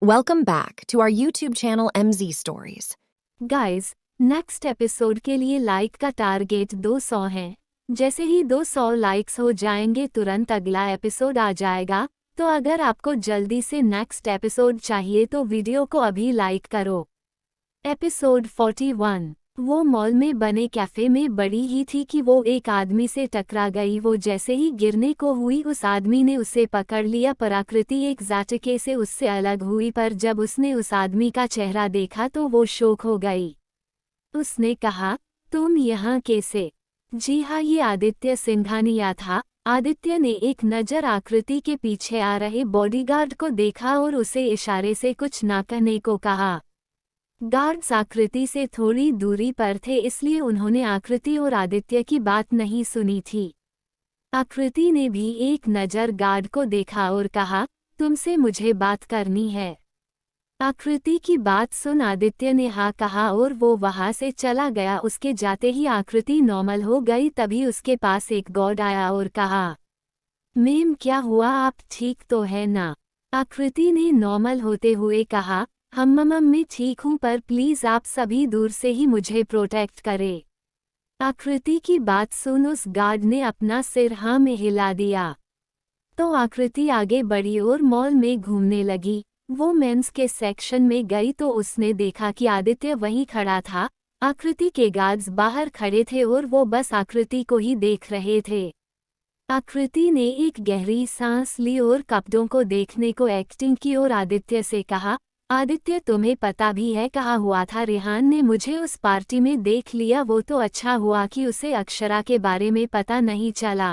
Welcome back to our YouTube channel MZ Stories. Guys, next episode के लिए like का target 200 है। जैसे ही 200 लाइक्स हो जाएंगे तुरंत अगला एपिसोड आ जाएगा। तो अगर आपको जल्दी से नेक्स्ट एपिसोड चाहिए तो वीडियो को अभी लाइक करो। एपिसोड 41। वो मॉल में बने कैफे में बड़ी ही थी कि वो एक आदमी से टकरा गई। वो जैसे ही गिरने को हुई उस आदमी ने उसे पकड़ लिया। पर आकृति एक झटके से उससे अलग हुई, पर जब उसने उस आदमी का चेहरा देखा तो वो शॉक हो गई। उसने कहा, तुम यहाँ कैसे? जी हाँ, ये आदित्य सिंघानिया था। आदित्य ने एक नज़र आकृति के पीछे आ रहे बॉडीगार्ड को देखा और उसे इशारे से कुछ ना कहने को कहा। गार्ड्स आकृति से थोड़ी दूरी पर थे, इसलिए उन्होंने आकृति और आदित्य की बात नहीं सुनी थी। आकृति ने भी एक नज़र गार्ड को देखा और कहा, तुमसे मुझे बात करनी है। आकृति की बात सुन आदित्य ने हाँ कहा और वो वहां से चला गया। उसके जाते ही आकृति नॉर्मल हो गई। तभी उसके पास एक गार्ड आया और कहा, मैम क्या हुआ, आप ठीक तो है ना? आकृति ने नॉर्मल होते हुए कहा, मैं ठीक हूँ, पर प्लीज़ आप सभी दूर से ही मुझे प्रोटेक्ट करें। आकृति की बात सुन उस गार्ड ने अपना सिर हाँ में हिला दिया। तो आकृति आगे बढ़ी और मॉल में घूमने लगी। वो मेंस के सेक्शन में गई तो उसने देखा कि आदित्य वहीं खड़ा था। आकृति के गार्ड्स बाहर खड़े थे और वो बस आकृति को ही देख रहे थे। आकृति ने एक गहरी सांस ली और कपड़ों को देखने को एक्टिंग की और आदित्य से कहा, आदित्य तुम्हें पता भी है कहा हुआ था रेहान ने मुझे उस पार्टी में देख लिया। वो तो अच्छा हुआ कि उसे अक्षरा के बारे में पता नहीं चला।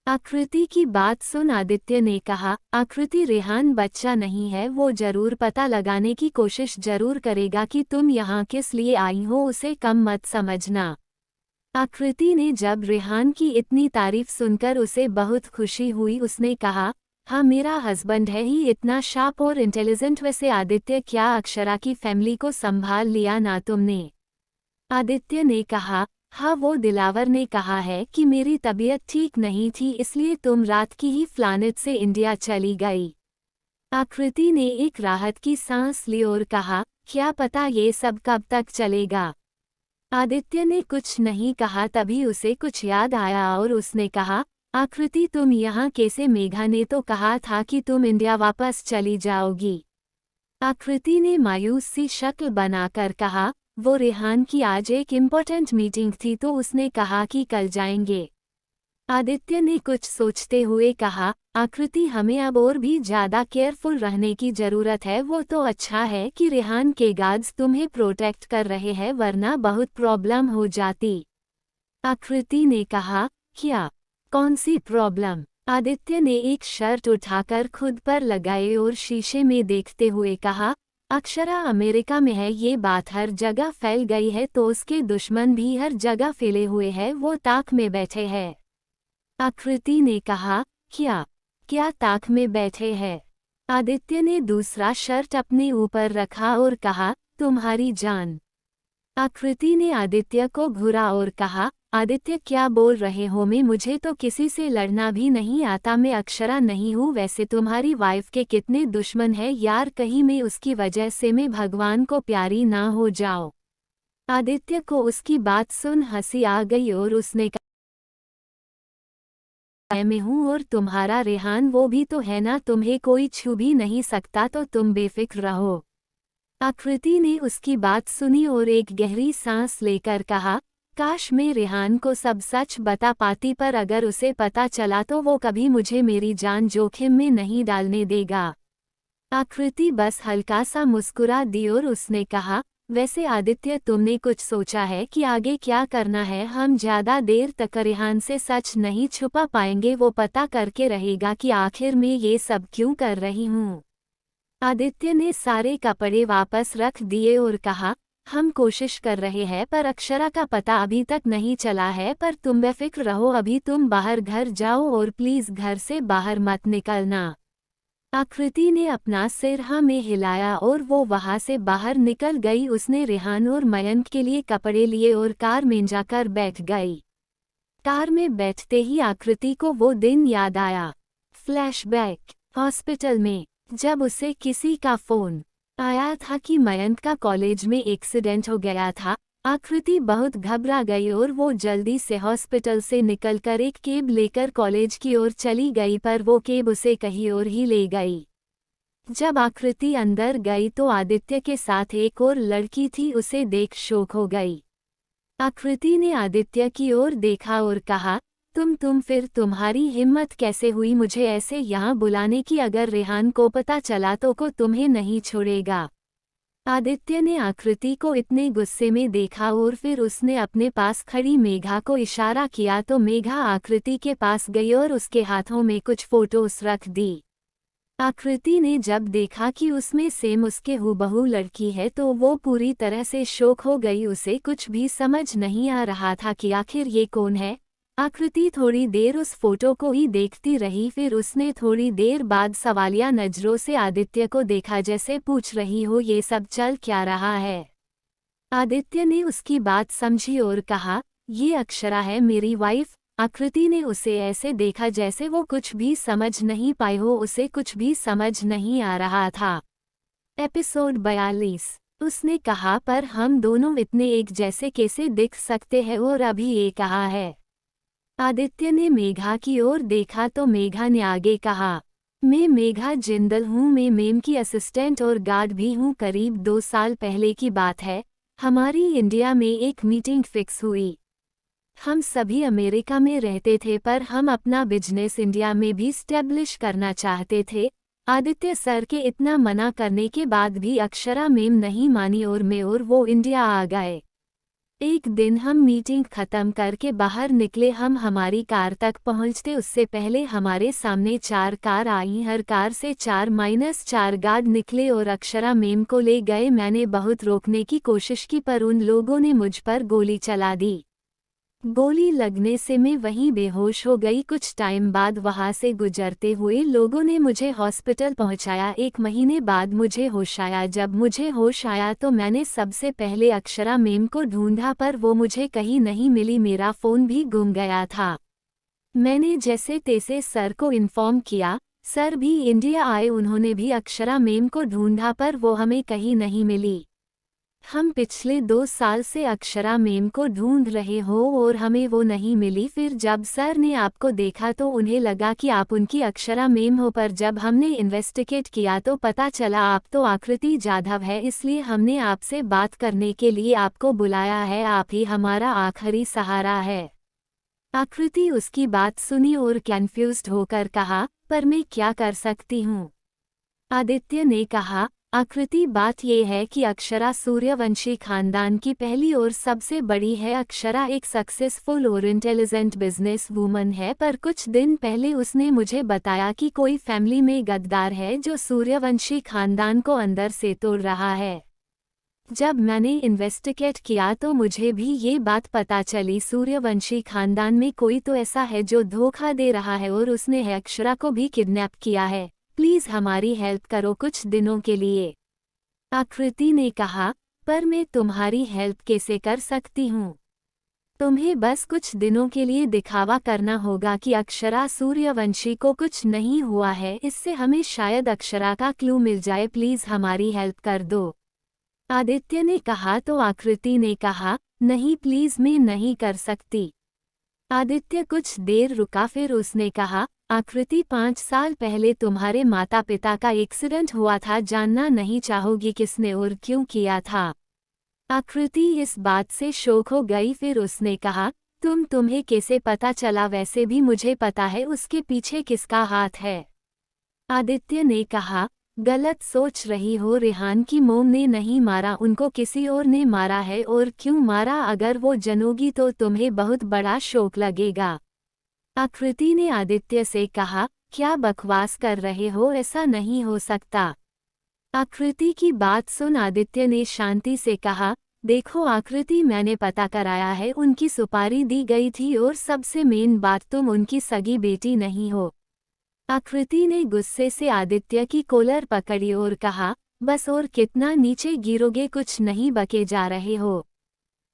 आकृति की बात सुन आदित्य ने कहा, आकृति रेहान बच्चा नहीं है, वो जरूर पता लगाने की कोशिश जरूर करेगा कि तुम यहाँ किस लिए आई हो, उसे कम मत समझना। आकृति ने जब रेहान की इतनी तारीफ सुनकर उसे बहुत खुशी हुई। उसने कहा, हाँ मेरा हस्बैंड है ही इतना शार्प और इंटेलिजेंट। वैसे आदित्य क्या अक्षरा की फैमिली को संभाल लिया ना तुमने? आदित्य ने कहा, हाँ वो दिलावर ने कहा है कि मेरी तबीयत ठीक नहीं थी, इसलिए तुम रात की ही फ्लाइट से इंडिया चली गई। आकृति ने एक राहत की सांस ली और कहा, क्या पता ये सब कब तक चलेगा। आदित्य ने कुछ नहीं कहा। तभी उसे कुछ याद आया और उसने कहा, आकृति तुम यहाँ कैसे? मेघा ने तो कहा था कि तुम इंडिया वापस चली जाओगी। आकृति ने मायूस सी शक्ल बनाकर कहा, वो रेहान की आज एक इम्पोर्टेंट मीटिंग थी तो उसने कहा कि कल जाएंगे। आदित्य ने कुछ सोचते हुए कहा, आकृति हमें अब और भी ज़्यादा केयरफुल रहने की ज़रूरत है। वो तो अच्छा है कि रेहान के गार्ड्स तुम्हें प्रोटेक्ट कर रहे हैं, वरना बहुत प्रॉब्लम हो जाती। आकृति ने कहा, क्या? कौन सी प्रॉब्लम? आदित्य ने एक शर्ट उठाकर खुद पर लगाए और शीशे में देखते हुए कहा, अक्षरा अमेरिका में है, ये बात हर जगह फैल गई है, तो उसके दुश्मन भी हर जगह फैले हुए हैं, वो ताक में बैठे हैं। आकृति ने कहा, क्या? क्या ताक में बैठे हैं? आदित्य ने दूसरा शर्ट अपने ऊपर रखा और कहा, तुम्हारी जान। आकृति ने आदित्य को घूरा और कहा, आदित्य क्या बोल रहे हो? मुझे तो किसी से लड़ना भी नहीं आता, मैं अक्षरा नहीं हूँ। वैसे तुम्हारी वाइफ के कितने दुश्मन हैं यार, कहीं मैं उसकी वजह से मैं भगवान को प्यारी ना हो जाओ। आदित्य को उसकी बात सुन हंसी आ गई और उसने कहा, मैं हूँ और तुम्हारा रेहान वो भी तो है ना, तुम्हें कोई छू भी नहीं सकता, तो तुम बेफिक्र रहो। आकृति ने उसकी बात सुनी और एक गहरी सांस लेकर कहा, काश मैं रेहान को सब सच बता पाती, पर अगर उसे पता चला तो वो कभी मुझे मेरी जान जोखिम में नहीं डालने देगा। आकृति बस हल्का सा मुस्कुरा दी और उसने कहा, वैसे आदित्य तुमने कुछ सोचा है कि आगे क्या करना है? हम ज़्यादा देर तक रेहान से सच नहीं छुपा पाएंगे, वो पता करके रहेगा कि आखिर मैं ये सब क्यों कर रही हूँ। आदित्य ने सारे कपड़े वापस रख दिए और कहा, हम कोशिश कर रहे हैं, पर अक्षरा का पता अभी तक नहीं चला है, पर तुम बेफिक्र रहो, अभी तुम बाहर घर जाओ और प्लीज़ घर से बाहर मत निकलना। आकृति ने अपना सिर हाँ में हिलाया और वो वहाँ से बाहर निकल गई। उसने रेहान और मयंक के लिए कपड़े लिए और कार में जाकर बैठ गई। कार में बैठते ही आकृति को वो दिन याद आया। फ्लैशबैक। हॉस्पिटल में जब उसे किसी का फोन आया था कि मयंक का कॉलेज में एक्सीडेंट हो गया था, आकृति बहुत घबरा गई और वो जल्दी से हॉस्पिटल से निकलकर एक कैब लेकर कॉलेज की ओर चली गई, पर वो कैब उसे कहीं और ही ले गई। जब आकृति अंदर गई तो आदित्य के साथ एक और लड़की थी, उसे देख शॉक हो गई। आकृति ने आदित्य की ओर देखा और कहा, तुम फिर तुम्हारी हिम्मत कैसे हुई मुझे ऐसे यहाँ बुलाने की? अगर रेहान को पता चला तो को तुम्हें नहीं छोड़ेगा। आदित्य ने आकृति को इतने गुस्से में देखा और फिर उसने अपने पास खड़ी मेघा को इशारा किया तो मेघा आकृति के पास गई और उसके हाथों में कुछ फोटोज रख दी। आकृति ने जब देखा कि उसमें सेम उसके हूबहू लड़की है तो वो पूरी तरह से शॉक हो गई। उसे कुछ भी समझ नहीं आ रहा था कि आखिर ये कौन है। आकृति थोड़ी देर उस फोटो को ही देखती रही, फिर उसने थोड़ी देर बाद सवालिया नजरों से आदित्य को देखा, जैसे पूछ रही हो ये सब चल क्या रहा है। आदित्य ने उसकी बात समझी और कहा, ये अक्षरा है मेरी वाइफ। आकृति ने उसे ऐसे देखा जैसे वो कुछ भी समझ नहीं पाई हो, उसे कुछ भी समझ नहीं आ रहा था। एपिसोड 42। उसने कहा, पर हम दोनों इतने एक जैसे कैसे दिख सकते हैं और अभी ये कहा है। आदित्य ने मेघा की ओर देखा तो मेघा ने आगे कहा, मैं मेघा जिंदल हूँ, मैं मेम की असिस्टेंट और गार्ड भी हूँ। करीब 2 साल पहले की बात है, हमारी इंडिया में एक मीटिंग फिक्स हुई। हम सभी अमेरिका में रहते थे पर हम अपना बिजनेस इंडिया में भी स्टैब्लिश करना चाहते थे। आदित्य सर के इतना मना करने के बाद भी अक्षरा मेम नहीं मानी और मैं और वो इंडिया आ गए। एक दिन हम मीटिंग खत्म करके बाहर निकले, हम हमारी कार तक पहुंचते उससे पहले हमारे सामने 4 कार आई। हर कार से 4-4 गार्ड निकले और अक्षरा मेम को ले गए। मैंने बहुत रोकने की कोशिश की पर उन लोगों ने मुझ पर गोली चला दी। गोली लगने से मैं वहीं बेहोश हो गई। कुछ टाइम बाद वहां से गुजरते हुए लोगों ने मुझे हॉस्पिटल पहुंचाया। 1 महीने बाद मुझे होश आया। जब मुझे होश आया तो मैंने सबसे पहले अक्षरा मेम को ढूंढा पर वो मुझे कहीं नहीं मिली, मेरा फ़ोन भी गुम गया था। मैंने जैसे तैसे सर को इन्फॉर्म किया, सर भी इंडिया आए, उन्होंने भी अक्षरा मेम को ढूंढा पर वो हमें कहीं नहीं मिली। हम पिछले 2 साल से अक्षरा मेम को ढूंढ रहे हो और हमें वो नहीं मिली। फिर जब सर ने आपको देखा तो उन्हें लगा कि आप उनकी अक्षरा मेम हो, पर जब हमने इन्वेस्टिगेट किया तो पता चला आप तो आकृति जाधव है, इसलिए हमने आपसे बात करने के लिए आपको बुलाया है। आप ही हमारा आखिरी सहारा है। आकृति उसकी बात सुनी और कन्फ्यूज्ड होकर कहा, पर मैं क्या कर सकती हूँ? आदित्य ने कहा, आकृति बात ये है कि अक्षरा सूर्यवंशी खानदान की पहली और सबसे बड़ी है। अक्षरा एक सक्सेसफुल और इंटेलिजेंट बिजनेस वूमन है, पर कुछ दिन पहले उसने मुझे बताया कि कोई फैमिली में गद्दार है जो सूर्यवंशी खानदान को अंदर से तोड़ रहा है। जब मैंने इन्वेस्टिगेट किया तो मुझे भी ये बात पता चली, सूर्यवंशी खानदान में कोई तो ऐसा है जो धोखा दे रहा है और उसने है अक्षरा को भी किडनैप किया है। प्लीज़ हमारी हेल्प करो कुछ दिनों के लिए। आकृति ने कहा, पर मैं तुम्हारी हेल्प कैसे कर सकती हूँ? तुम्हें बस कुछ दिनों के लिए दिखावा करना होगा कि अक्षरा सूर्यवंशी को कुछ नहीं हुआ है, इससे हमें शायद अक्षरा का क्लू मिल जाए। प्लीज़ हमारी हेल्प कर दो। आदित्य ने कहा तो आकृति ने कहा, नहीं प्लीज़ मैं नहीं कर सकती। आदित्य कुछ देर रुका, फिर उसने कहा, आकृति 5 साल पहले तुम्हारे माता पिता का एक्सीडेंट हुआ था, जानना नहीं चाहोगी किसने और क्यों किया था? आकृति इस बात से शॉक हो गई। फिर उसने कहा, तुम्हें कैसे पता चला? वैसे भी मुझे पता है उसके पीछे किसका हाथ है। आदित्य ने कहा, गलत सोच रही हो, रेहान की मोम ने नहीं मारा, उनको किसी और ने मारा है। और क्यों मारा? अगर वो जनोगी तो तुम्हें बहुत बड़ा शौक लगेगा। आकृति ने आदित्य से कहा, क्या बकवास कर रहे हो, ऐसा नहीं हो सकता। आकृति की बात सुन आदित्य ने शांति से कहा, देखो आकृति, मैंने पता कराया है, उनकी सुपारी दी गई थी और सबसे मेन बात, तुम उनकी सगी बेटी नहीं हो। आकृति ने गुस्से से आदित्य की कॉलर पकड़ी और कहा, बस और कितना नीचे गिरोगे, कुछ नहीं बके जा रहे हो।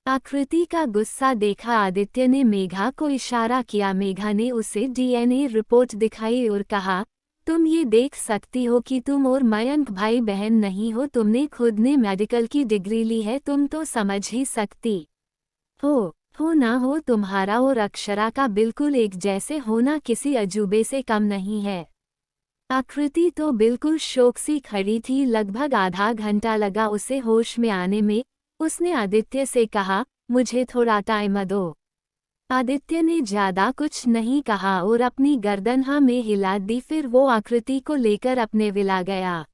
आकृति का गुस्सा देखा आदित्य ने मेघा को इशारा किया। मेघा ने उसे DNA रिपोर्ट दिखाई और कहा, तुम ये देख सकती हो कि तुम और मयंक भाई बहन नहीं हो, तुमने खुद ने मेडिकल की डिग्री ली है, तुम तो समझ ही सकती हो ना हो, तुम्हारा और अक्षरा का बिल्कुल एक जैसे होना किसी अजूबे से कम नहीं है। आकृति तो बिल्कुल शोक सी खड़ी थी, लगभग आधा घंटा लगा उसे होश में आने में। उसने आदित्य से कहा, मुझे थोड़ा टाइम दो। आदित्य ने ज्यादा कुछ नहीं कहा और अपनी गर्दन हाँ में हिला दी, फिर वो आकृति को लेकर अपने विला गया।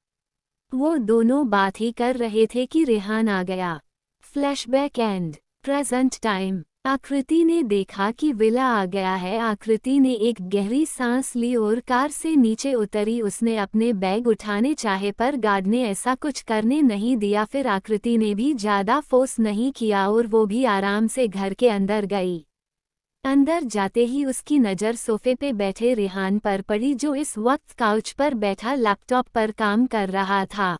वो दोनों बात ही कर रहे थे कि रेहान आ गया। Flashback and present time. आकृति ने देखा कि विला आ गया है। आकृति ने एक गहरी सांस ली और कार से नीचे उतरी। उसने अपने बैग उठाने चाहे पर गार्ड ने ऐसा कुछ करने नहीं दिया। फिर आकृति ने भी ज्यादा फोर्स नहीं किया और वो भी आराम से घर के अंदर गई। अंदर जाते ही उसकी नज़र सोफे पे बैठे रेहान पर पड़ी, जो इस वक्त काउच पर बैठा लैपटॉप पर काम कर रहा था।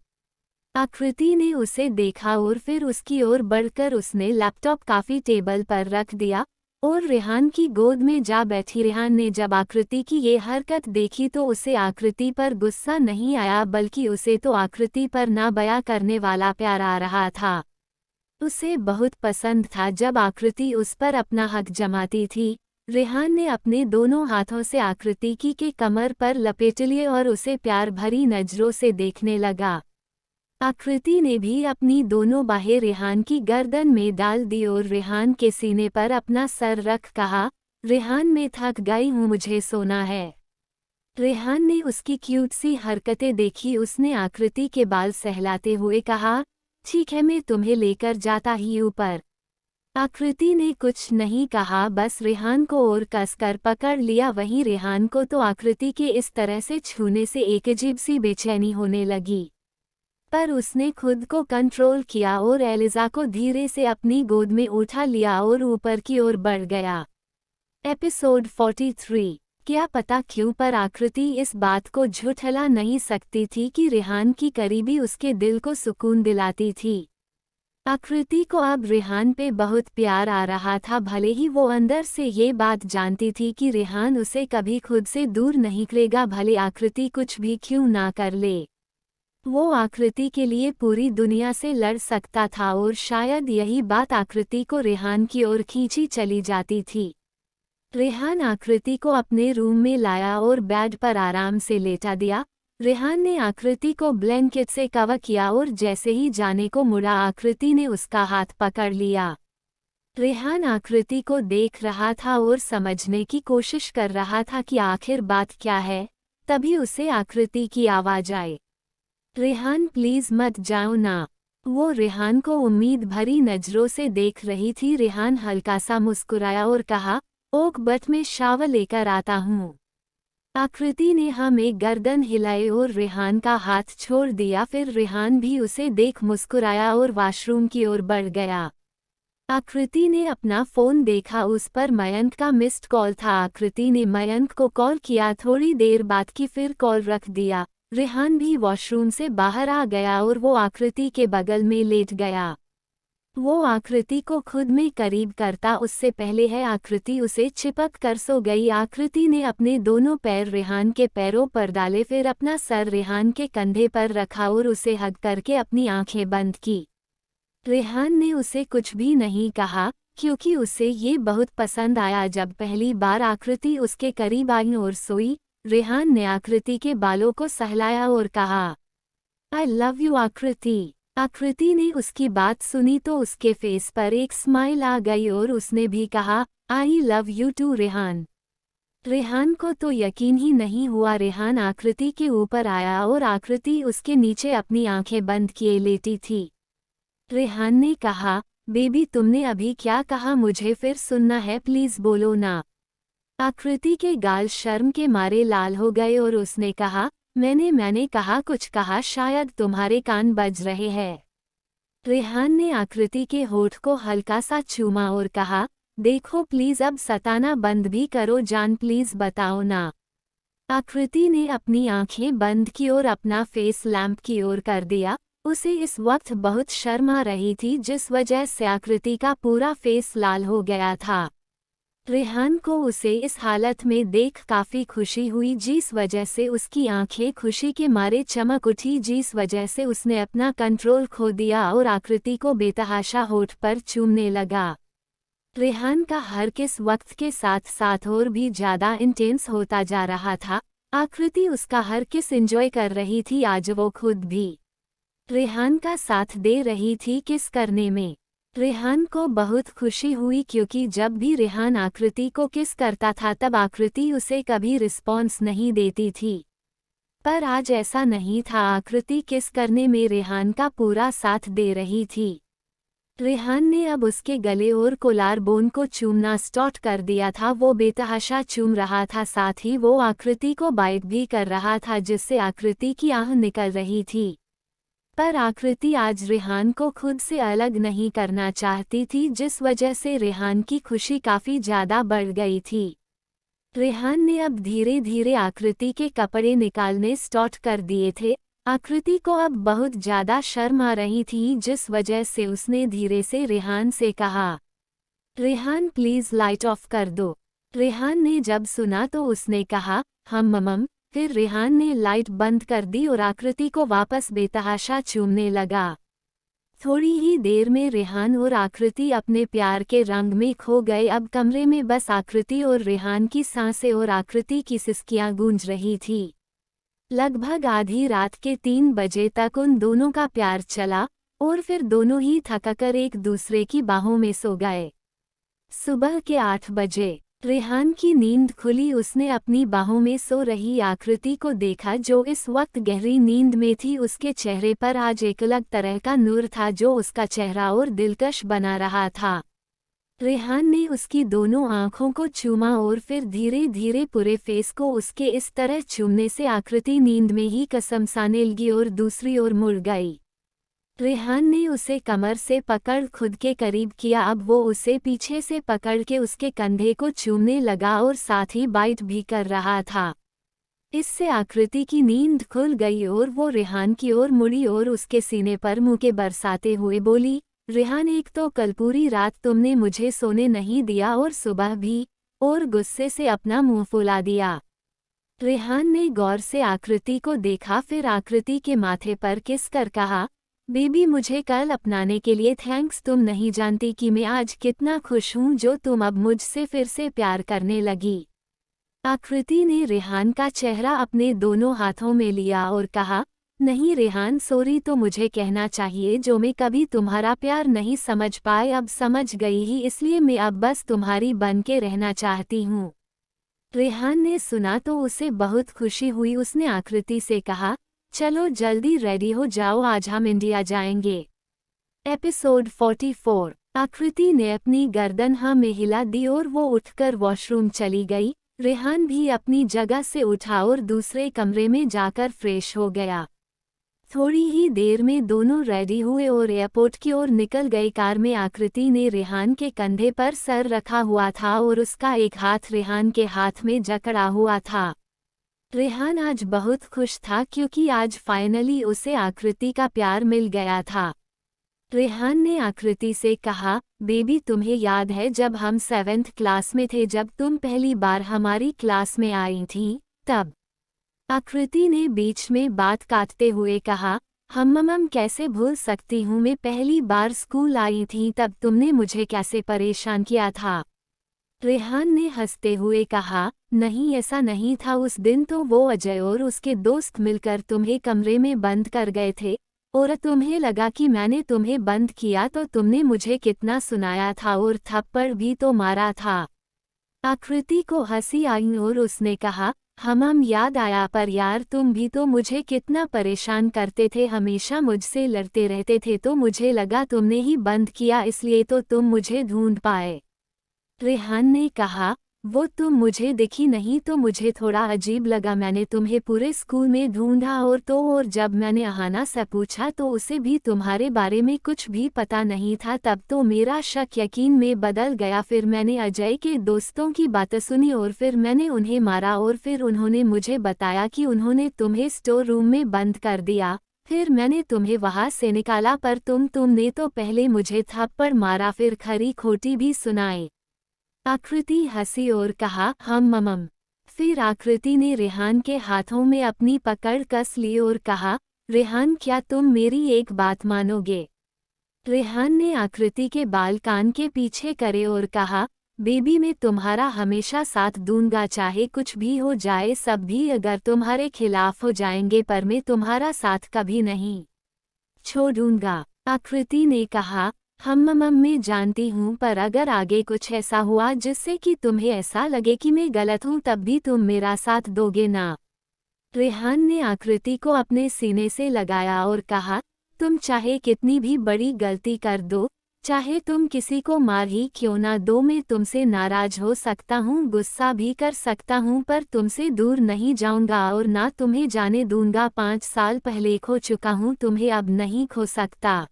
आकृति ने उसे देखा और फिर उसकी ओर बढ़कर उसने लैपटॉप काफी टेबल पर रख दिया और रेहान की गोद में जा बैठी। रेहान ने जब आकृति की ये हरकत देखी तो उसे आकृति पर गुस्सा नहीं आया, बल्कि उसे तो आकृति पर ना बयां करने वाला प्यार आ रहा था। उसे बहुत पसंद था जब आकृति उस पर अपना हक जमाती थी। रेहान ने अपने दोनों हाथों से आकृति की के कमर पर लपेट लिए और उसे प्यार भरी नजरों से देखने लगा। आकृति ने भी अपनी दोनों बाहें रेहान की गर्दन में डाल दी और रेहान के सीने पर अपना सर रख कहा, रेहान मैं थक गई हूँ, मुझे सोना है। रेहान ने उसकी क्यूट सी हरकतें देखी। उसने आकृति के बाल सहलाते हुए कहा, ठीक है मैं तुम्हें लेकर जाता ही ऊपर। आकृति ने कुछ नहीं कहा, बस रेहान को और कसकर पकड़ लिया। वहीं रेहान को तो आकृति के इस तरह से छूने से एक अजीब सी बेचैनी होने लगी, पर उसने खुद को कंट्रोल किया और एलिजा को धीरे से अपनी गोद में उठा लिया और ऊपर की ओर बढ़ गया। एपिसोड 43। क्या पता क्यों पर आकृति इस बात को झुठला नहीं सकती थी कि रेहान की करीबी उसके दिल को सुकून दिलाती थी। आकृति को अब रेहान पे बहुत प्यार आ रहा था, भले ही वो अंदर से ये बात जानती थी कि रेहान उसे कभी खुद से दूर नहीं करेगा, भले आकृति कुछ भी क्यों ना कर ले। वो आकृति के लिए पूरी दुनिया से लड़ सकता था और शायद यही बात आकृति को रेहान की ओर खींची चली जाती थी। रेहान आकृति को अपने रूम में लाया और बेड पर आराम से लेटा दिया। रेहान ने आकृति को ब्लैंकेट से कवर किया और जैसे ही जाने को मुड़ा आकृति ने उसका हाथ पकड़ लिया। रेहान आकृति को देख रहा था और समझने की कोशिश कर रहा था कि आखिर बात क्या है। तभी उसे आकृति की आवाज आई, रेहान प्लीज मत जाओ ना। वो रेहान को उम्मीद भरी नजरों से देख रही थी। रेहान हल्का सा मुस्कुराया और कहा, ओक बट मैं शावर लेकर आता हूँ। आकृति ने हमें गर्दन हिलाई और रेहान का हाथ छोड़ दिया। फिर रेहान भी उसे देख मुस्कुराया और वॉशरूम की ओर बढ़ गया। आकृति ने अपना फोन देखा, उस पर मयंक का मिस्ड कॉल था। आकृति ने मयंक को कॉल किया, थोड़ी देर बाद की फिर कॉल रख दिया। रेहान भी वॉशरूम से बाहर आ गया और वो आकृति के बगल में लेट गया। वो आकृति को खुद में करीब करता उससे पहले है आकृति उसे चिपक कर सो गई। आकृति ने अपने दोनों पैर रेहान के पैरों पर डाले, फिर अपना सर रेहान के कंधे पर रखा और उसे हग करके अपनी आंखें बंद की। रेहान ने उसे कुछ भी नहीं कहा, क्योंकि उसे ये बहुत पसंद आया जब पहली बार आकृति उसके करीब आई और सोई। रेहान ने आकृति के बालों को सहलाया और कहा, आई लव यू आकृति। आकृति ने उसकी बात सुनी तो उसके फेस पर एक स्माइल आ गई और उसने भी कहा, I love you too Rehan. Rehan को तो यकीन ही नहीं हुआ। रेहान आकृति के ऊपर आया और आकृति उसके नीचे अपनी आंखें बंद किए लेटी थी। रेहान ने कहा, बेबी तुमने अभी क्या कहा, मुझे फिर सुनना है, प्लीज बोलो ना। आकृति के गाल शर्म के मारे लाल हो गए और उसने कहा, मैंने कहा, कुछ कहा, शायद तुम्हारे कान बज रहे हैं। रेहान ने आकृति के होठ को हल्का सा चूमा और कहा, देखो प्लीज अब सताना बंद भी करो जान, प्लीज बताओ ना। आकृति ने अपनी आंखें बंद की और अपना फेस लैंप की ओर कर दिया। उसे इस वक्त बहुत शर्म आ रही थी, जिस वजह से आकृति का पूरा फेस लाल हो गया था। रेहान को उसे इस हालत में देख काफी खुशी हुई, जिस वजह से उसकी आंखें खुशी के मारे चमक उठी, जिस वजह से उसने अपना कंट्रोल खो दिया और आकृति को बेतहाशा होठ पर चूमने लगा। रेहान का हर किस वक्त के साथ साथ और भी ज्यादा इंटेंस होता जा रहा था। आकृति उसका हर किस एंजॉय कर रही थी, आज वो खुद भी रेहान का साथ दे रही थी किस करने में। रेहान को बहुत खुशी हुई क्योंकि जब भी रेहान आकृति को किस करता था तब आकृति उसे कभी रिस्पॉन्स नहीं देती थी, पर आज ऐसा नहीं था। आकृति किस करने में रेहान का पूरा साथ दे रही थी। रेहान ने अब उसके गले और कोलार बोन को चूमना स्टार्ट कर दिया था। वो बेतहाशा चूम रहा था, साथ ही वो आकृति को बाइट भी कर रहा था, जिससे आकृति की आह निकल रही थी। पर आकृति आज रेहान को खुद से अलग नहीं करना चाहती थी, जिस वजह से रेहान की खुशी काफी ज्यादा बढ़ गई थी। रेहान ने अब धीरे धीरे आकृति के कपड़े निकालने स्टार्ट कर दिए थे। आकृति को अब बहुत ज्यादा शर्म आ रही थी, जिस वजह से उसने धीरे से रेहान से कहा, रेहान प्लीज लाइट ऑफ कर दो। रेहान ने जब सुना तो उसने कहा, हम ममम। फिर रेहान ने लाइट बंद कर दी और आकृति को वापस बेतहाशा चूमने लगा। थोड़ी ही देर में रेहान और आकृति अपने प्यार के रंग में खो गए। अब कमरे में बस आकृति और रेहान की सांसें और आकृति की सिसकियां गूंज रही थी। लगभग आधी रात के 3 बजे तक उन दोनों का प्यार चला और फिर दोनों ही थककर एक दूसरे की बाहों में सो गए। सुबह के 8 बजे रेहान की नींद खुली। उसने अपनी बाहों में सो रही आकृति को देखा, जो इस वक्त गहरी नींद में थी। उसके चेहरे पर आज एक अलग तरह का नूर था, जो उसका चेहरा और दिलकश बना रहा था। रेहान ने उसकी दोनों आंखों को चूमा और फिर धीरे धीरे पूरे फेस को उसके इस तरह चूमने से आकृति नींद में ही कसमसाने लगी और दूसरी ओर मुड़ गई। रेहान ने उसे कमर से पकड़ खुद के करीब किया। अब वो उसे पीछे से पकड़ के उसके कंधे को चूमने लगा और साथ ही बाइट भी कर रहा था। इससे आकृति की नींद खुल गई और वो रेहान की ओर मुड़ी और उसके सीने पर मुंह के बरसाते हुए बोली, रेहान एक तो कल पूरी रात तुमने मुझे सोने नहीं दिया और सुबह भी, और गुस्से से अपना मुंह फुला दिया। रेहान ने गौर से आकृति को देखा, फिर आकृति के माथे पर किस कर कहा, बेबी मुझे कल अपनाने के लिए थैंक्स। तुम नहीं जानती कि मैं आज कितना खुश हूँ जो तुम अब मुझसे फिर से प्यार करने लगी। आकृति ने रेहान का चेहरा अपने दोनों हाथों में लिया और कहा, नहीं रेहान सॉरी तो मुझे कहना चाहिए, जो मैं कभी तुम्हारा प्यार नहीं समझ पाए अब समझ गई ही, इसलिए मैं अब बस तुम्हारी बन के रहना चाहती हूँ। रेहान ने सुना तो उसे बहुत खुशी हुई। उसने आकृति से कहा, चलो जल्दी रेडी हो जाओ, आज हम इंडिया जाएंगे। एपिसोड 44। आकृति ने अपनी गर्दन हाँ में हिला दी और वो उठकर वॉशरूम चली गई। रेहान भी अपनी जगह से उठा और दूसरे कमरे में जाकर फ्रेश हो गया। थोड़ी ही देर में दोनों रेडी हुए और एयरपोर्ट की ओर निकल गए। कार में आकृति ने रेहान के कंधे पर सर रखा हुआ था और उसका एक हाथ रेहान के हाथ में जकड़ा हुआ था। रेहान आज बहुत खुश था क्योंकि आज फाइनली उसे आकृति का प्यार मिल गया था। रेहान ने आकृति से कहा, बेबी तुम्हें याद है जब हम 7th क्लास में थे, जब तुम पहली बार हमारी क्लास में आई थी तब। आकृति ने बीच में बात काटते हुए कहा, मम्म कैसे भूल सकती हूँ, मैं पहली बार स्कूल आई थी तब तुमने मुझे कैसे परेशान किया था। रेहान ने हंसते हुए कहा, नहीं ऐसा नहीं था, उस दिन तो वो अजय और उसके दोस्त मिलकर तुम्हें कमरे में बंद कर गए थे और तुम्हें लगा कि मैंने तुम्हें बंद किया तो तुमने मुझे कितना सुनाया था और थप्पड़ भी तो मारा था। आकृति को हंसी आई और उसने कहा, हम याद आया, पर यार तुम भी तो मुझे कितना परेशान करते थे, हमेशा मुझसे लड़ते रहते थे, तो मुझे लगा तुमने ही बंद किया इसलिए तो तुम मुझे ढूंढ पाए। रेहान ने कहा, वो तुम मुझे दिखी नहीं तो मुझे थोड़ा अजीब लगा, मैंने तुम्हें पूरे स्कूल में ढूंढा और जब मैंने अहाना से पूछा तो उसे भी तुम्हारे बारे में कुछ भी पता नहीं था, तब तो मेरा शक यकीन में बदल गया। फिर मैंने अजय के दोस्तों की बातें सुनी और फिर मैंने उन्हें मारा और फिर उन्होंने मुझे बताया कि उन्होंने तुम्हें स्टोर रूम में बंद कर दिया, फिर मैंने तुम्हें वहां से निकाला, पर तुमने तो पहले मुझे थप्पड़ मारा फिर खरी खोटी भी सुनाई। आकृति हंसी और कहा, हम ममम। फिर आकृति ने रेहान के हाथों में अपनी पकड़ कस ली और कहा, रेहान क्या तुम मेरी एक बात मानोगे? रेहान ने आकृति के बाल कान के पीछे करे और कहा, बेबी मैं तुम्हारा हमेशा साथ दूंगा, चाहे कुछ भी हो जाए, सब भी अगर तुम्हारे खिलाफ हो जाएंगे, पर मैं तुम्हारा साथ कभी नहीं छोड़ूंगा। आकृति ने कहा, हम मम मैं जानती हूँ, पर अगर आगे कुछ ऐसा हुआ जिससे कि तुम्हें ऐसा लगे कि मैं गलत हूँ, तब भी तुम मेरा साथ दोगे ना? रेहान ने आकृति को अपने सीने से लगाया और कहा, तुम चाहे कितनी भी बड़ी गलती कर दो, चाहे तुम किसी को मार ही क्यों ना दो, मैं तुमसे नाराज हो सकता हूँ, गुस्सा भी कर सकता हूँ, पर तुमसे दूर नहीं जाऊंगा और ना तुम्हें जाने दूंगा। 5 साल पहले खो चुका हूँ, तुम्हें अब नहीं खो सकता।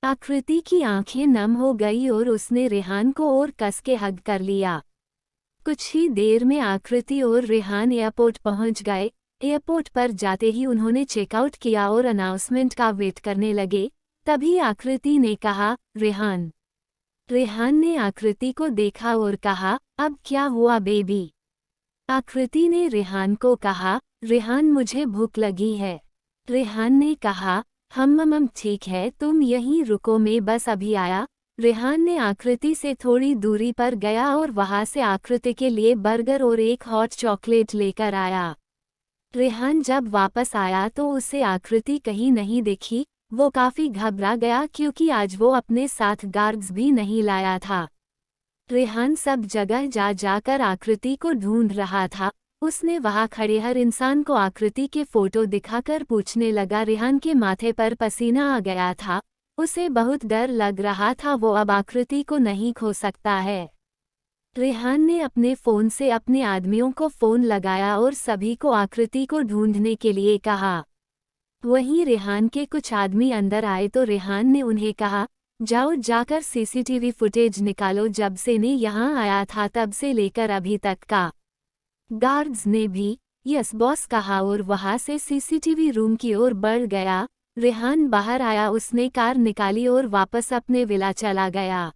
आकृति की आंखें नम हो गई और उसने रेहान को और कस के हग कर लिया। कुछ ही देर में आकृति और रेहान एयरपोर्ट पहुंच गए। एयरपोर्ट पर जाते ही उन्होंने चेकआउट किया और अनाउंसमेंट का वेट करने लगे। तभी आकृति ने कहा, रेहान। रेहान ने आकृति को देखा और कहा, अब क्या हुआ बेबी? आकृति ने रेहान को कहा, रेहान मुझे भूख लगी है। रेहान ने कहा, हम ठीक है, तुम यहीं रुको, मैं बस अभी आया। रेहान ने आकृति से थोड़ी दूरी पर गया और वहां से आकृति के लिए बर्गर और एक हॉट चॉकलेट लेकर आया। रेहान जब वापस आया तो उसे आकृति कहीं नहीं दिखी। वो काफी घबरा गया क्योंकि आज वो अपने साथ गार्ड्स भी नहीं लाया था। रेहान सब जगह जा जाकर आकृति को ढूंढ रहा था। उसने वहां खड़े हर इंसान को आकृति के फोटो दिखाकर पूछने लगा। रेहान के माथे पर पसीना आ गया था। उसे बहुत डर लग रहा था, वो अब आकृति को नहीं खो सकता है। रेहान ने अपने फ़ोन से अपने आदमियों को फ़ोन लगाया और सभी को आकृति को ढूंढने के लिए कहा। वहीं रेहान के कुछ आदमी अंदर आए तो रेहान ने उन्हें कहा, जाओ जाकर सीसीटीवी फुटेज निकालो, जब से ने यहाँ आया था तब से लेकर अभी तक का। गार्ड्स ने भी यस बॉस कहा और वहां से सीसीटीवी रूम की ओर बढ़ गया। रेहान बाहर आया, उसने कार निकाली और वापस अपने विला चला गया।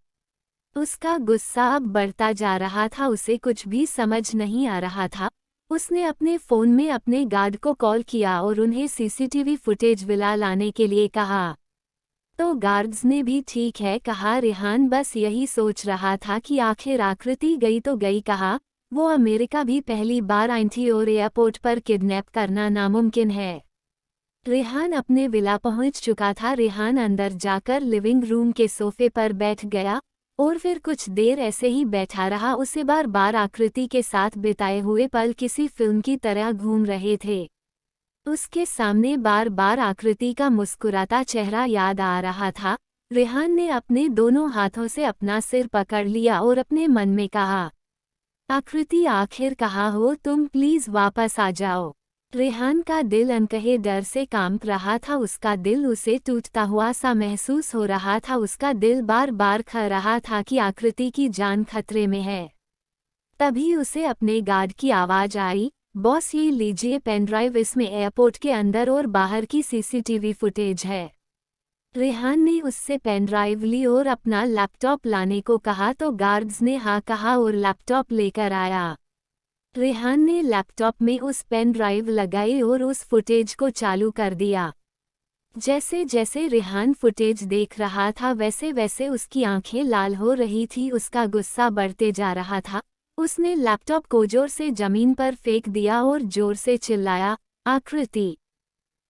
उसका गुस्सा अब बढ़ता जा रहा था, उसे कुछ भी समझ नहीं आ रहा था। उसने अपने फ़ोन में अपने गार्ड को कॉल किया और उन्हें सीसीटीवी फुटेज विला लाने के लिए कहा। तो गार्ड्स ने भी ठीक है कहा। रेहान बस यही सोच रहा था कि आखिर आकृति गई तो गई कहा। वो अमेरिका भी पहली बार आई थी और एयरपोर्ट पर किडनैप करना नामुमकिन है। रेहान अपने विला पहुंच चुका था। रेहान अंदर जाकर लिविंग रूम के सोफे पर बैठ गया और फिर कुछ देर ऐसे ही बैठा रहा। उसे बार बार आकृति के साथ बिताए हुए पल किसी फिल्म की तरह घूम रहे थे। उसके सामने बार बार आकृति का मुस्कुराता चेहरा याद आ रहा था। रेहान ने अपने दोनों हाथों से अपना सिर पकड़ लिया और अपने मन में कहा, आकृति आखिर कहाँ हो तुम, प्लीज वापस आ जाओ। रेहान का दिल अनकहे डर से कांप रहा था। उसका दिल उसे टूटता हुआ सा महसूस हो रहा था। उसका दिल बार बार कह रहा था कि आकृति की जान खतरे में है। तभी उसे अपने गार्ड की आवाज आई, बॉस ये लीजिए पेनड्राइव, इसमें एयरपोर्ट के अंदर और बाहर की सीसीटीवी फुटेज है। रेहान ने उससे पेनड्राइव ली और अपना लैपटॉप लाने को कहा तो गार्ड्स ने हाँ कहा और लैपटॉप लेकर आया। रेहान ने लैपटॉप में उस पेन ड्राइव लगाई और उस फुटेज को चालू कर दिया। जैसे जैसे रेहान फुटेज देख रहा था वैसे वैसे उसकी आंखें लाल हो रही थी। उसका गुस्सा बढ़ते जा रहा था। उसने लैपटॉप को जोर से जमीन पर फेंक दिया और जोर से चिल्लाया, आकृति।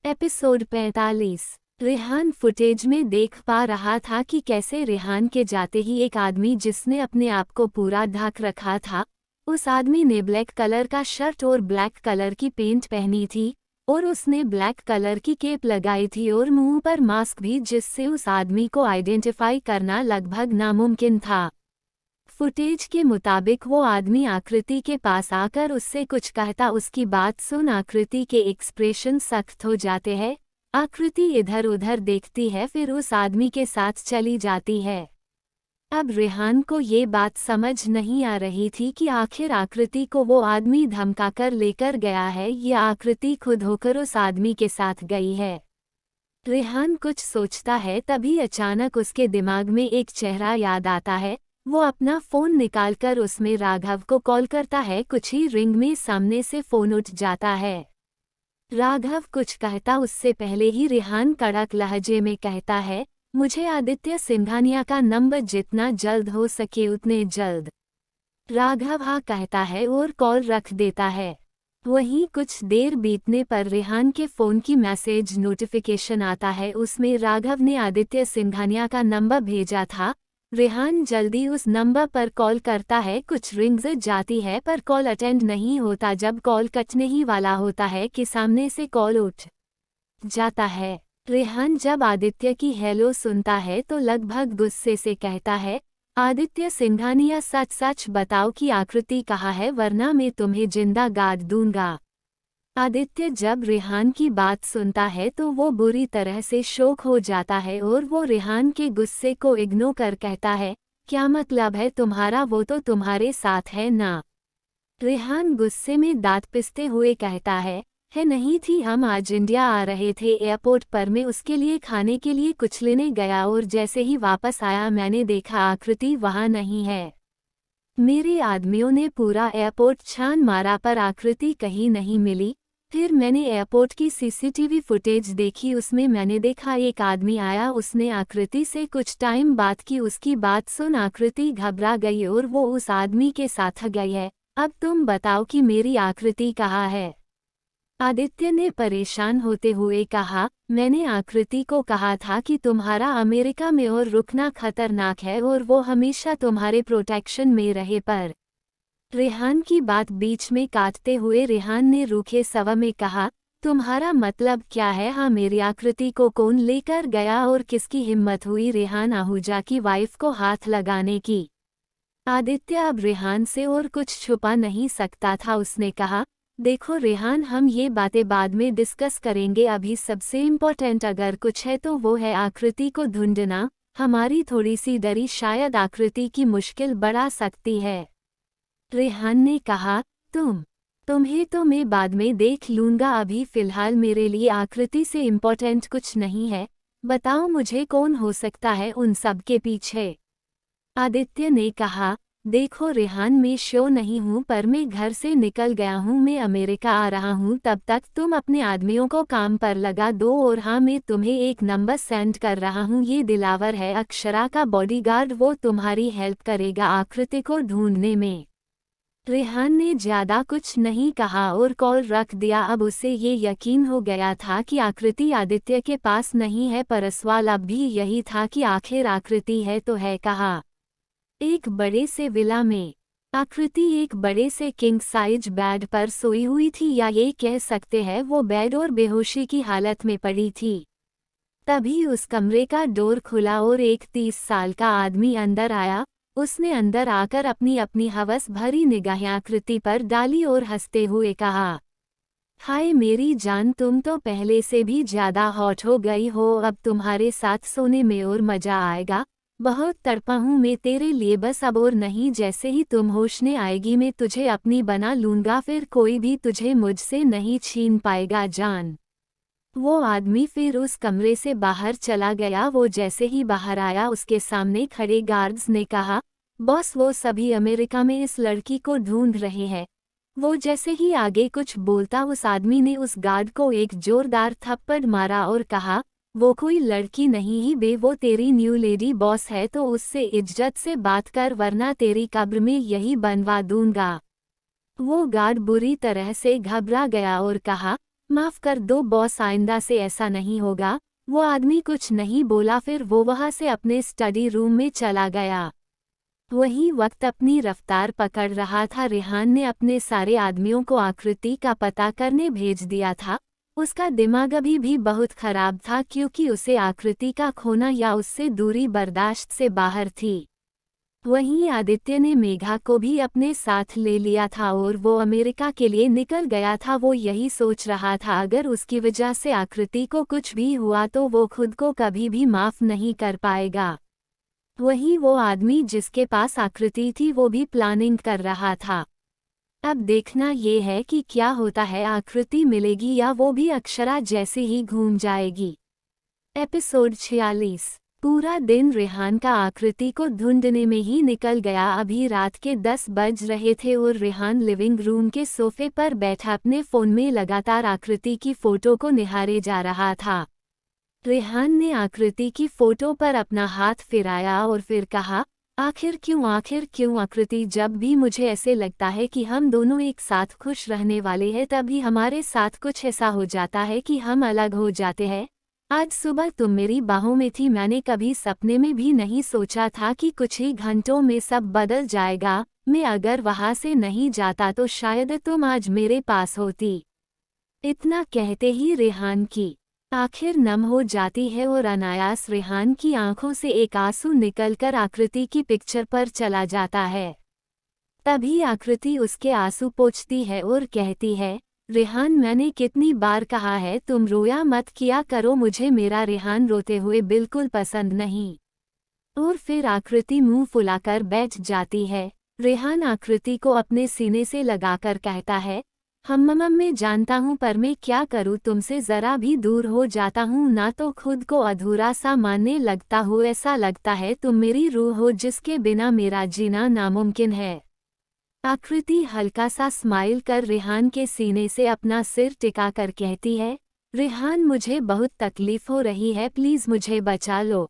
एपिसोड 45। रेहान फुटेज में देख पा रहा था कि कैसे रेहान के जाते ही एक आदमी जिसने अपने आप को पूरा ढक रखा था, उस आदमी ने ब्लैक कलर का शर्ट और ब्लैक कलर की पेंट पहनी थी और उसने ब्लैक कलर की केप लगाई थी और मुंह पर मास्क भी, जिससे उस आदमी को आइडेंटिफाई करना लगभग नामुमकिन था। फुटेज के मुताबिक वो आदमी आकृति के पास आकर उससे कुछ कहता। उसकी बात सुन आकृति के एक्सप्रेशन सख्त हो जाते हैं। आकृति इधर उधर देखती है, फिर उस आदमी के साथ चली जाती है। अब रेहान को ये बात समझ नहीं आ रही थी कि आखिर आकृति को वो आदमी धमकाकर लेकर गया है या आकृति खुद होकर उस आदमी के साथ गई है। रेहान कुछ सोचता है, तभी अचानक उसके दिमाग में एक चेहरा याद आता है। वो अपना फोन निकालकर उसमें राघव को कॉल करता है। कुछ ही रिंग में सामने से फोन उठ जाता है। राघव कुछ कहता उससे पहले ही रेहान कड़क लहजे में कहता है, मुझे आदित्य सिंघानिया का नंबर जितना जल्द हो सके उतने जल्द। राघव हाँ कहता है और कॉल रख देता है। वहीं कुछ देर बीतने पर रेहान के फ़ोन की मैसेज नोटिफिकेशन आता है। उसमें राघव ने आदित्य सिंघानिया का नंबर भेजा था। रेहान जल्दी उस नंबर पर कॉल करता है। कुछ रिंग्स जाती है पर कॉल अटेंड नहीं होता। जब कॉल कटने ही वाला होता है कि सामने से कॉल उठ जाता है। रेहान जब आदित्य की हेलो सुनता है तो लगभग गुस्से से कहता है, आदित्य सिंघानिया सच सच बताओ कि आकृति कहाँ है, वरना मैं तुम्हें जिंदा गाड़ दूंगा। आदित्य जब रेहान की बात सुनता है तो वो बुरी तरह से शॉक हो जाता है और वो रेहान के गुस्से को इग्नोर कर कहता है, क्या मतलब है तुम्हारा, वो तो तुम्हारे साथ है ना। रेहान गुस्से में दांत पिसते हुए कहता है नहीं थी, हम आज इंडिया आ रहे थे। एयरपोर्ट पर मैं उसके लिए खाने के लिए कुछ लेने गया और जैसे ही वापस आया मैंने देखा आकृति वहाँ नहीं है। मेरे आदमियों ने पूरा एयरपोर्ट छान मारा पर आकृति कहीं नहीं मिली। फिर मैंने एयरपोर्ट की सीसीटीवी फुटेज देखी, उसमें मैंने देखा एक आदमी आया, उसने आकृति से कुछ टाइम बात की। उसकी बात सुन आकृति घबरा गई और वो उस आदमी के साथ गई है। अब तुम बताओ कि मेरी आकृति कहाँ है। आदित्य ने परेशान होते हुए कहा, मैंने आकृति को कहा था कि तुम्हारा अमेरिका में और रुकना खतरनाक है और वो हमेशा तुम्हारे प्रोटेक्शन में रहे। पर रेहान की बात बीच में काटते हुए रेहान ने रूखे स्वर में कहा, तुम्हारा मतलब क्या है। हाँ, मेरी आकृति को कौन लेकर गया और किसकी हिम्मत हुई रेहान आहूजा की वाइफ को हाथ लगाने की। आदित्य अब रेहान से और कुछ छुपा नहीं सकता था। उसने कहा, देखो रेहान, हम ये बातें बाद में डिस्कस करेंगे। अभी सबसे इम्पोर्टेंट अगर कुछ है तो वो है आकृति को ढूंढना। हमारी थोड़ी सी देरी शायद आकृति की मुश्किल बढ़ा सकती है। रेहान ने कहा, तुम्हें तो मैं बाद में देख लूंगा, अभी फिलहाल मेरे लिए आकृति से इम्पोर्टेंट कुछ नहीं है। बताओ मुझे कौन हो सकता है उन सब के पीछे। आदित्य ने कहा, देखो रेहान, मैं श्योर नहीं हूँ पर मैं घर से निकल गया हूँ, मैं अमेरिका आ रहा हूँ। तब तक तुम अपने आदमियों को काम पर लगा दो। और हाँ, मैं तुम्हें एक नंबर सेंड कर रहा हूँ, ये दिलावर है, अक्षरा का बॉडीगार्ड, वो तुम्हारी हेल्प करेगा आकृति को ढूंढने में। रेहान ने ज्यादा कुछ नहीं कहा और कॉल रख दिया। अब उसे ये यकीन हो गया था कि आकृति आदित्य के पास नहीं है, पर सवाल अब भी यही था कि आखिर आकृति है तो है कहाँ। एक बड़े से विला में आकृति एक बड़े से किंग साइज बेड पर सोई हुई थी, या ये कह सकते हैं वो बेड और बेहोशी की हालत में पड़ी थी। तभी उस कमरे का डोर खुला और एक 30 साल का आदमी अंदर आया। उसने अंदर आकर अपनी अपनी हवस भरी निगाहें आकृति पर डाली और हंसते हुए कहा, हाय मेरी जान, तुम तो पहले से भी ज्यादा हॉट हो गई हो, अब तुम्हारे साथ सोने में और मजा आएगा। बहुत तड़पा हूँ मैं तेरे लिए, बस अब और नहीं, जैसे ही तुम होश में आएगी मैं तुझे अपनी बना लूंगा, फिर कोई भी तुझे मुझसे नहीं छीन पाएगा जान। वो आदमी फिर उस कमरे से बाहर चला गया। वो जैसे ही बाहर आया उसके सामने खड़े गार्ड्स ने कहा, बॉस वो सभी अमेरिका में इस लड़की को ढूंढ रहे हैं। वो जैसे ही आगे कुछ बोलता उस आदमी ने उस गार्ड को एक जोरदार थप्पड़ मारा और कहा, वो कोई लड़की नहीं ही बे, वो तेरी न्यू लेडी बॉस है, तो उससे इज्जत से बात कर वरना तेरी कब्र में यही बनवा दूंगा। वो गार्ड बुरी तरह से घबरा गया और कहा, माफ कर दो बॉस, आइंदा से ऐसा नहीं होगा। वो आदमी कुछ नहीं बोला, फिर वो वहां से अपने स्टडी रूम में चला गया। वही वक्त अपनी रफ्तार पकड़ रहा था। रेहान ने अपने सारे आदमियों को आकृति का पता करने भेज दिया था। उसका दिमाग अभी भी बहुत खराब था क्योंकि उसे आकृति का खोना या उससे दूरी बर्दाश्त से बाहर थी। वहीं आदित्य ने मेघा को भी अपने साथ ले लिया था और वो अमेरिका के लिए निकल गया था। वो यही सोच रहा था अगर उसकी वजह से आकृति को कुछ भी हुआ तो वो खुद को कभी भी माफ नहीं कर पाएगा। वहीं वो आदमी जिसके पास आकृति थी वो भी प्लानिंग कर रहा था। अब देखना ये है कि क्या होता है, आकृति मिलेगी या वो भी अक्षरा जैसे ही घूम जाएगी। एपिसोड 46। पूरा दिन रेहान का आकृति को ढूंढने में ही निकल गया। अभी रात के 10 बज रहे थे और रेहान लिविंग रूम के सोफे पर बैठा अपने फोन में लगातार आकृति की फोटो को निहारे जा रहा था। रेहान ने आकृति की फोटो पर अपना हाथ फिराया और फिर कहा, आखिर क्यों आकृति, जब भी मुझे ऐसे लगता है कि हम दोनों एक साथ खुश रहने वाले हैं तभी हमारे साथ कुछ ऐसा हो जाता है कि हम अलग हो जाते हैं। आज सुबह तुम मेरी बाहों में थी, मैंने कभी सपने में भी नहीं सोचा था कि कुछ ही घंटों में सब बदल जाएगा। मैं अगर वहां से नहीं जाता तो शायद तुम आज मेरे पास होती। इतना कहते ही रेहान की आखिर नम हो जाती है और अनायास रेहान की आंखों से एक आंसू निकलकर आकृति की पिक्चर पर चला जाता है। तभी आकृति उसके आंसू पोंछती है और कहती है, रेहान मैंने कितनी बार कहा है तुम रोया मत किया करो, मुझे मेरा रेहान रोते हुए बिल्कुल पसंद नहीं। और फिर आकृति मुंह फुलाकर बैठ जाती है। रेहान आकृति को अपने सीने से लगाकर कहता है, मम्मा मैं जानता हूँ पर मैं क्या करूँ, तुमसे जरा भी दूर हो जाता हूँ ना तो खुद को अधूरा सा मानने लगता हूँ, ऐसा लगता है तुम मेरी रूह हो जिसके बिना मेरा जीना नामुमकिन है। आकृति हल्का सा स्माइल कर रेहान के सीने से अपना सिर टिकाकर कहती है, रेहान मुझे बहुत तकलीफ हो रही है, प्लीज मुझे बचा लो।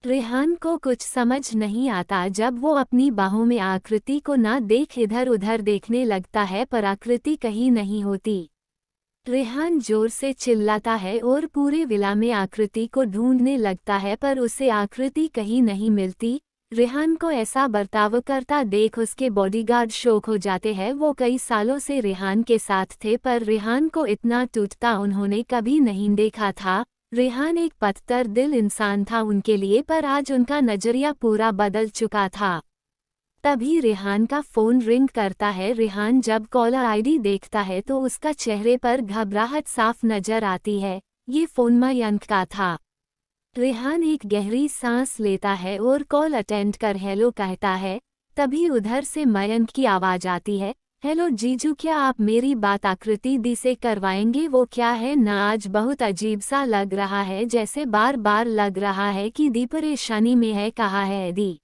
रेहान को कुछ समझ नहीं आता जब वो अपनी बाहों में आकृति को ना देख इधर उधर देखने लगता है पर आकृति कहीं नहीं होती। रेहान जोर से चिल्लाता है और पूरे विला में आकृति को ढूंढने लगता है पर उसे आकृति कहीं नहीं मिलती। रेहान को ऐसा बर्ताव करता देख उसके बॉडीगार्ड शॉक हो जाते हैं। वो कई सालों से रेहान के साथ थे पर रेहान को इतना टूटता उन्होंने कभी नहीं देखा था। रेहान एक पत्थर दिल इंसान था उनके लिए, पर आज उनका नजरिया पूरा बदल चुका था। तभी रेहान का फोन रिंग करता है। रेहान जब कॉलर आईडी देखता है तो उसका चेहरे पर घबराहट साफ नजर आती है। ये फोन मयंक का था। रेहान एक गहरी सांस लेता है और कॉल अटेंड कर हेलो कहता है। तभी उधर से मयंक की आवाज आती है, हेलो जीजू, क्या आप मेरी बात आकृति दी से करवाएंगे? वो क्या है ना, आज बहुत अजीब सा लग रहा है, जैसे बार बार लग रहा है कि दी परेशानी में है। कहा है दी।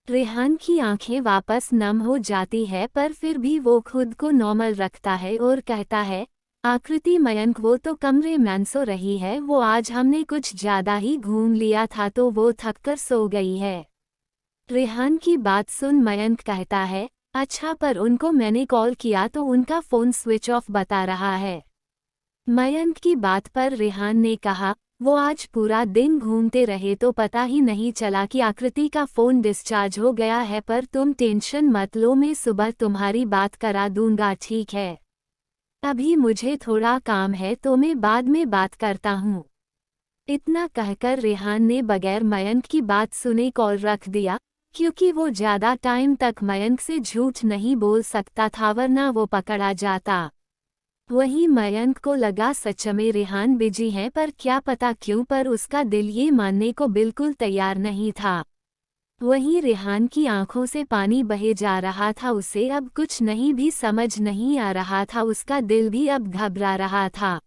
रेहान की आंखें वापस नम हो जाती है पर फिर भी वो खुद को नॉर्मल रखता है और कहता है, आकृति मयंक वो तो कमरे में सो रही है, वो आज हमने कुछ ज्यादा ही घूम लिया था तो वो थककर सो गई है। रेहान की बात सुन मयंक कहता है, अच्छा पर उनको मैंने कॉल किया तो उनका फोन स्विच ऑफ बता रहा है। मयंक की बात पर रेहान ने कहा, वो आज पूरा दिन घूमते रहे तो पता ही नहीं चला कि आकृति का फोन डिस्चार्ज हो गया है, पर तुम टेंशन मत लो, मैं सुबह तुम्हारी बात करा दूंगा, ठीक है? अभी मुझे थोड़ा काम है तो मैं बाद में बात करता हूँ। इतना कहकर रेहान ने बगैर मयंक की बात सुने कॉल रख दिया, क्योंकि वो ज्यादा टाइम तक मयंक से झूठ नहीं बोल सकता था वरना वो पकड़ा जाता। वहीं मयंक को लगा सच में रेहान बिजी है, पर क्या पता क्यों, पर उसका दिल ये मानने को बिल्कुल तैयार नहीं था। वहीं रेहान की आंखों से पानी बहे जा रहा था, उसे अब कुछ नहीं भी समझ नहीं आ रहा था, उसका दिल भी अब घबरा रहा था।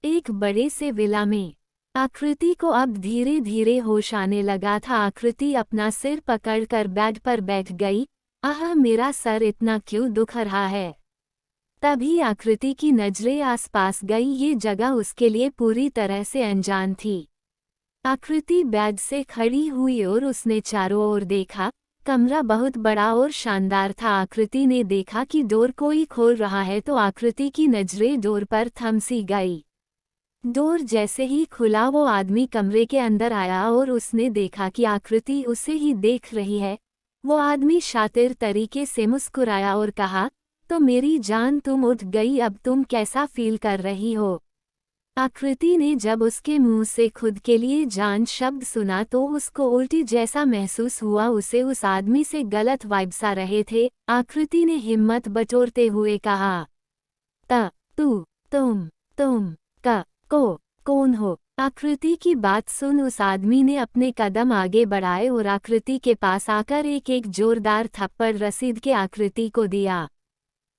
एक बड़े से विला में आकृति को अब धीरे धीरे होश आने लगा था। आकृति अपना सिर पकड़कर बेड पर बैठ गई। आह, मेरा सर इतना क्यों दुख रहा है? तभी आकृति की नजरें आसपास गई। ये जगह उसके लिए पूरी तरह से अनजान थी। आकृति बेड से खड़ी हुई और उसने चारों ओर देखा। कमरा बहुत बड़ा और शानदार था। आकृति ने देखा कि डोर कोई खोल रहा है तो आकृति की नजरें डोर पर थम सी गई। डोर जैसे ही खुला वो आदमी कमरे के अंदर आया और उसने देखा कि आकृति उसे ही देख रही है। वो आदमी शातिर तरीके से मुस्कुराया और कहा, तो मेरी जान तुम उठ गई, अब तुम कैसा फील कर रही हो? आकृति ने जब उसके मुंह से खुद के लिए जान शब्द सुना तो उसको उल्टी जैसा महसूस हुआ। उसे उस आदमी से गलत वाइब्स आ रहे थे। आकृति ने हिम्मत बटोरते हुए कहा, तुम कौन हो? आकृति की बात सुन उस आदमी ने अपने कदम आगे बढ़ाए और आकृति के पास आकर एक जोरदार थप्पड़ रसीद के आकृति को दिया।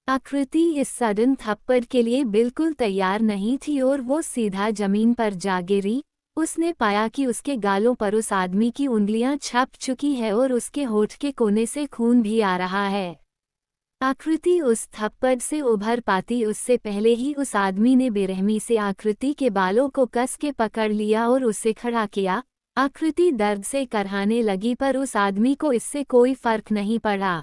आकृति इस सडन थप्पड़ के लिए बिल्कुल तैयार नहीं थी और वो सीधा जमीन पर जा गिरी। उसने पाया कि उसके गालों पर उस आदमी की उंगलियां छप चुकी है और उसके होठ के कोने से खून भी आ रहा है। आकृति उस थप्पड़ से उभर पाती उससे पहले ही उस आदमी ने बेरहमी से आकृति के बालों को कस के पकड़ लिया और उसे खड़ा किया। आकृति दर्द से करहाने लगी पर उस आदमी को इससे कोई फर्क नहीं पड़ा।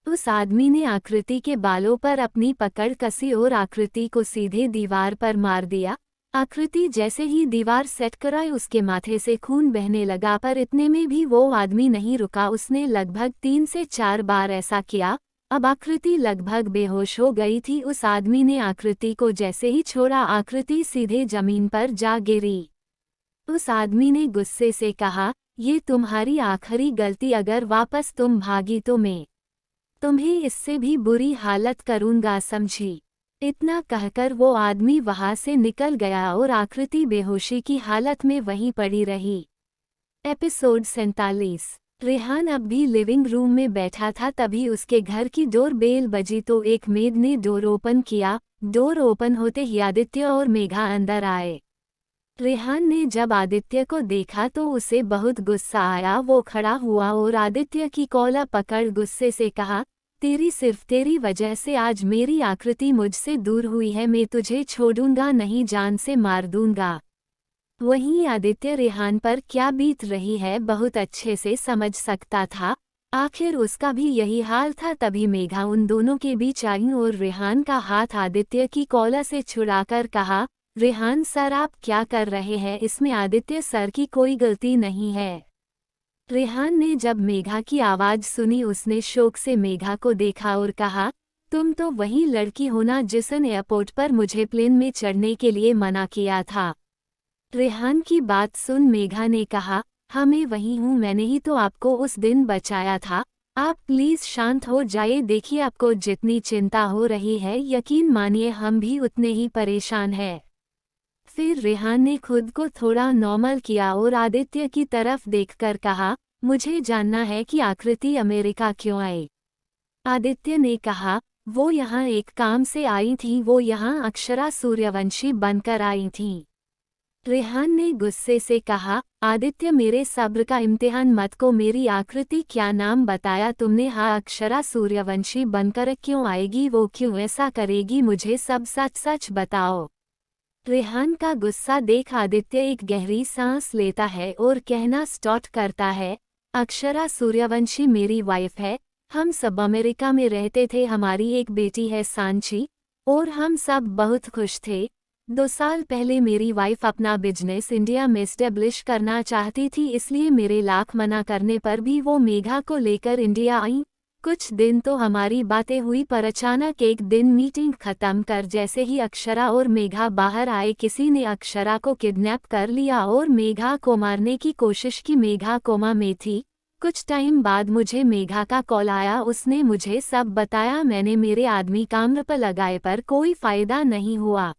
उस आदमी ने आकृति के बालों पर अपनी पकड़ कसी और आकृति को सीधे दीवार पर मार दिया। आकृति जैसे ही दीवार सेट कराई उसके माथे से खून बहने लगा, पर इतने में भी वो आदमी नहीं रुका। उसने लगभग 3 से 4 बार ऐसा किया। अब आकृति लगभग बेहोश हो गई थी। उस आदमी ने आकृति को जैसे ही छोड़ा, आकृति सीधे जमीन पर जा गिरी। उस आदमी ने गुस्से से कहा, ये तुम्हारी आखिरी गलती, अगर वापस तुम भागी तो मैं तुम्हें इससे भी बुरी हालत करूंगा, समझी। इतना कहकर वो आदमी वहां से निकल गया और आकृति बेहोशी की हालत में वहीं पड़ी रही। एपिसोड 47। रेहान अब भी लिविंग रूम में बैठा था, तभी उसके घर की डोर बेल बजी तो एक मेड ने डोर ओपन किया। डोर ओपन होते ही आदित्य और मेघा अंदर आए। रेहान ने जब आदित्य को देखा तो उसे बहुत गुस्सा आया। वो खड़ा हुआ और आदित्य की कॉलर पकड़ गुस्से से कहा, सिर्फ तेरी वजह से आज मेरी आकृति मुझसे दूर हुई है। मैं तुझे छोड़ूंगा नहीं, जान से मार दूंगा। वहीं आदित्य रेहान पर क्या बीत रही है बहुत अच्छे से समझ सकता था। आखिर उसका भी यही हाल था। तभी मेघा उन दोनों के बीच आई और रेहान का हाथ आदित्य की कॉलर से छुड़ाकर कहा, रेहान सर आप क्या कर रहे हैं, इसमें आदित्य सर की कोई गलती नहीं है। रेहान ने जब मेघा की आवाज़ सुनी उसने शौक से मेघा को देखा और कहा, तुम तो वही लड़की हो ना जिसने एयरपोर्ट पर मुझे प्लेन में चढ़ने के लिए मना किया था। रेहान की बात सुन मेघा ने कहा, हाँ मैं वही हूँ, मैंने ही तो आपको उस दिन बचाया था। आप प्लीज़ शांत हो जाइए। देखिए आपको जितनी चिंता हो रही है यकीन मानिए हम भी उतने ही परेशान हैं। फिर रेहान ने खुद को थोड़ा नॉर्मल किया और आदित्य की तरफ देखकर कहा, मुझे जानना है कि आकृति अमेरिका क्यों आई। आदित्य ने कहा, वो यहाँ एक काम से आई थी, वो यहाँ अक्षरा सूर्यवंशी बनकर आई थी। रेहान ने गुस्से से कहा, आदित्य मेरे सब्र का इम्तिहान मत को, मेरी आकृति क्या नाम बताया तुमने। हाँ अक्षरा सूर्यवंशी बनकर क्यों आएगी, वो क्यों ऐसा करेगी, मुझे सब सच सच बताओ। रेहान का गुस्सा देख आदित्य एक गहरी सांस लेता है और कहना स्टार्ट करता है, अक्षरा सूर्यवंशी मेरी वाइफ है। हम सब अमेरिका में रहते थे, हमारी एक बेटी है सांची, और हम सब बहुत खुश थे। 2 साल पहले मेरी वाइफ अपना बिजनेस इंडिया में एस्टेब्लिश करना चाहती थी, इसलिए मेरे लाख मना करने पर भी वो मेघा को लेकर इंडिया आई। कुछ दिन तो हमारी बातें हुई, पर अचानक एक दिन मीटिंग खत्म कर जैसे ही अक्षरा और मेघा बाहर आए, किसी ने अक्षरा को किडनैप कर लिया और मेघा को मारने की कोशिश की। मेघा कोमा में थी। कुछ टाइम बाद मुझे मेघा का कॉल आया, उसने मुझे सब बताया। मैंने मेरे आदमी काम पर लगाए पर कोई फायदा नहीं हुआ।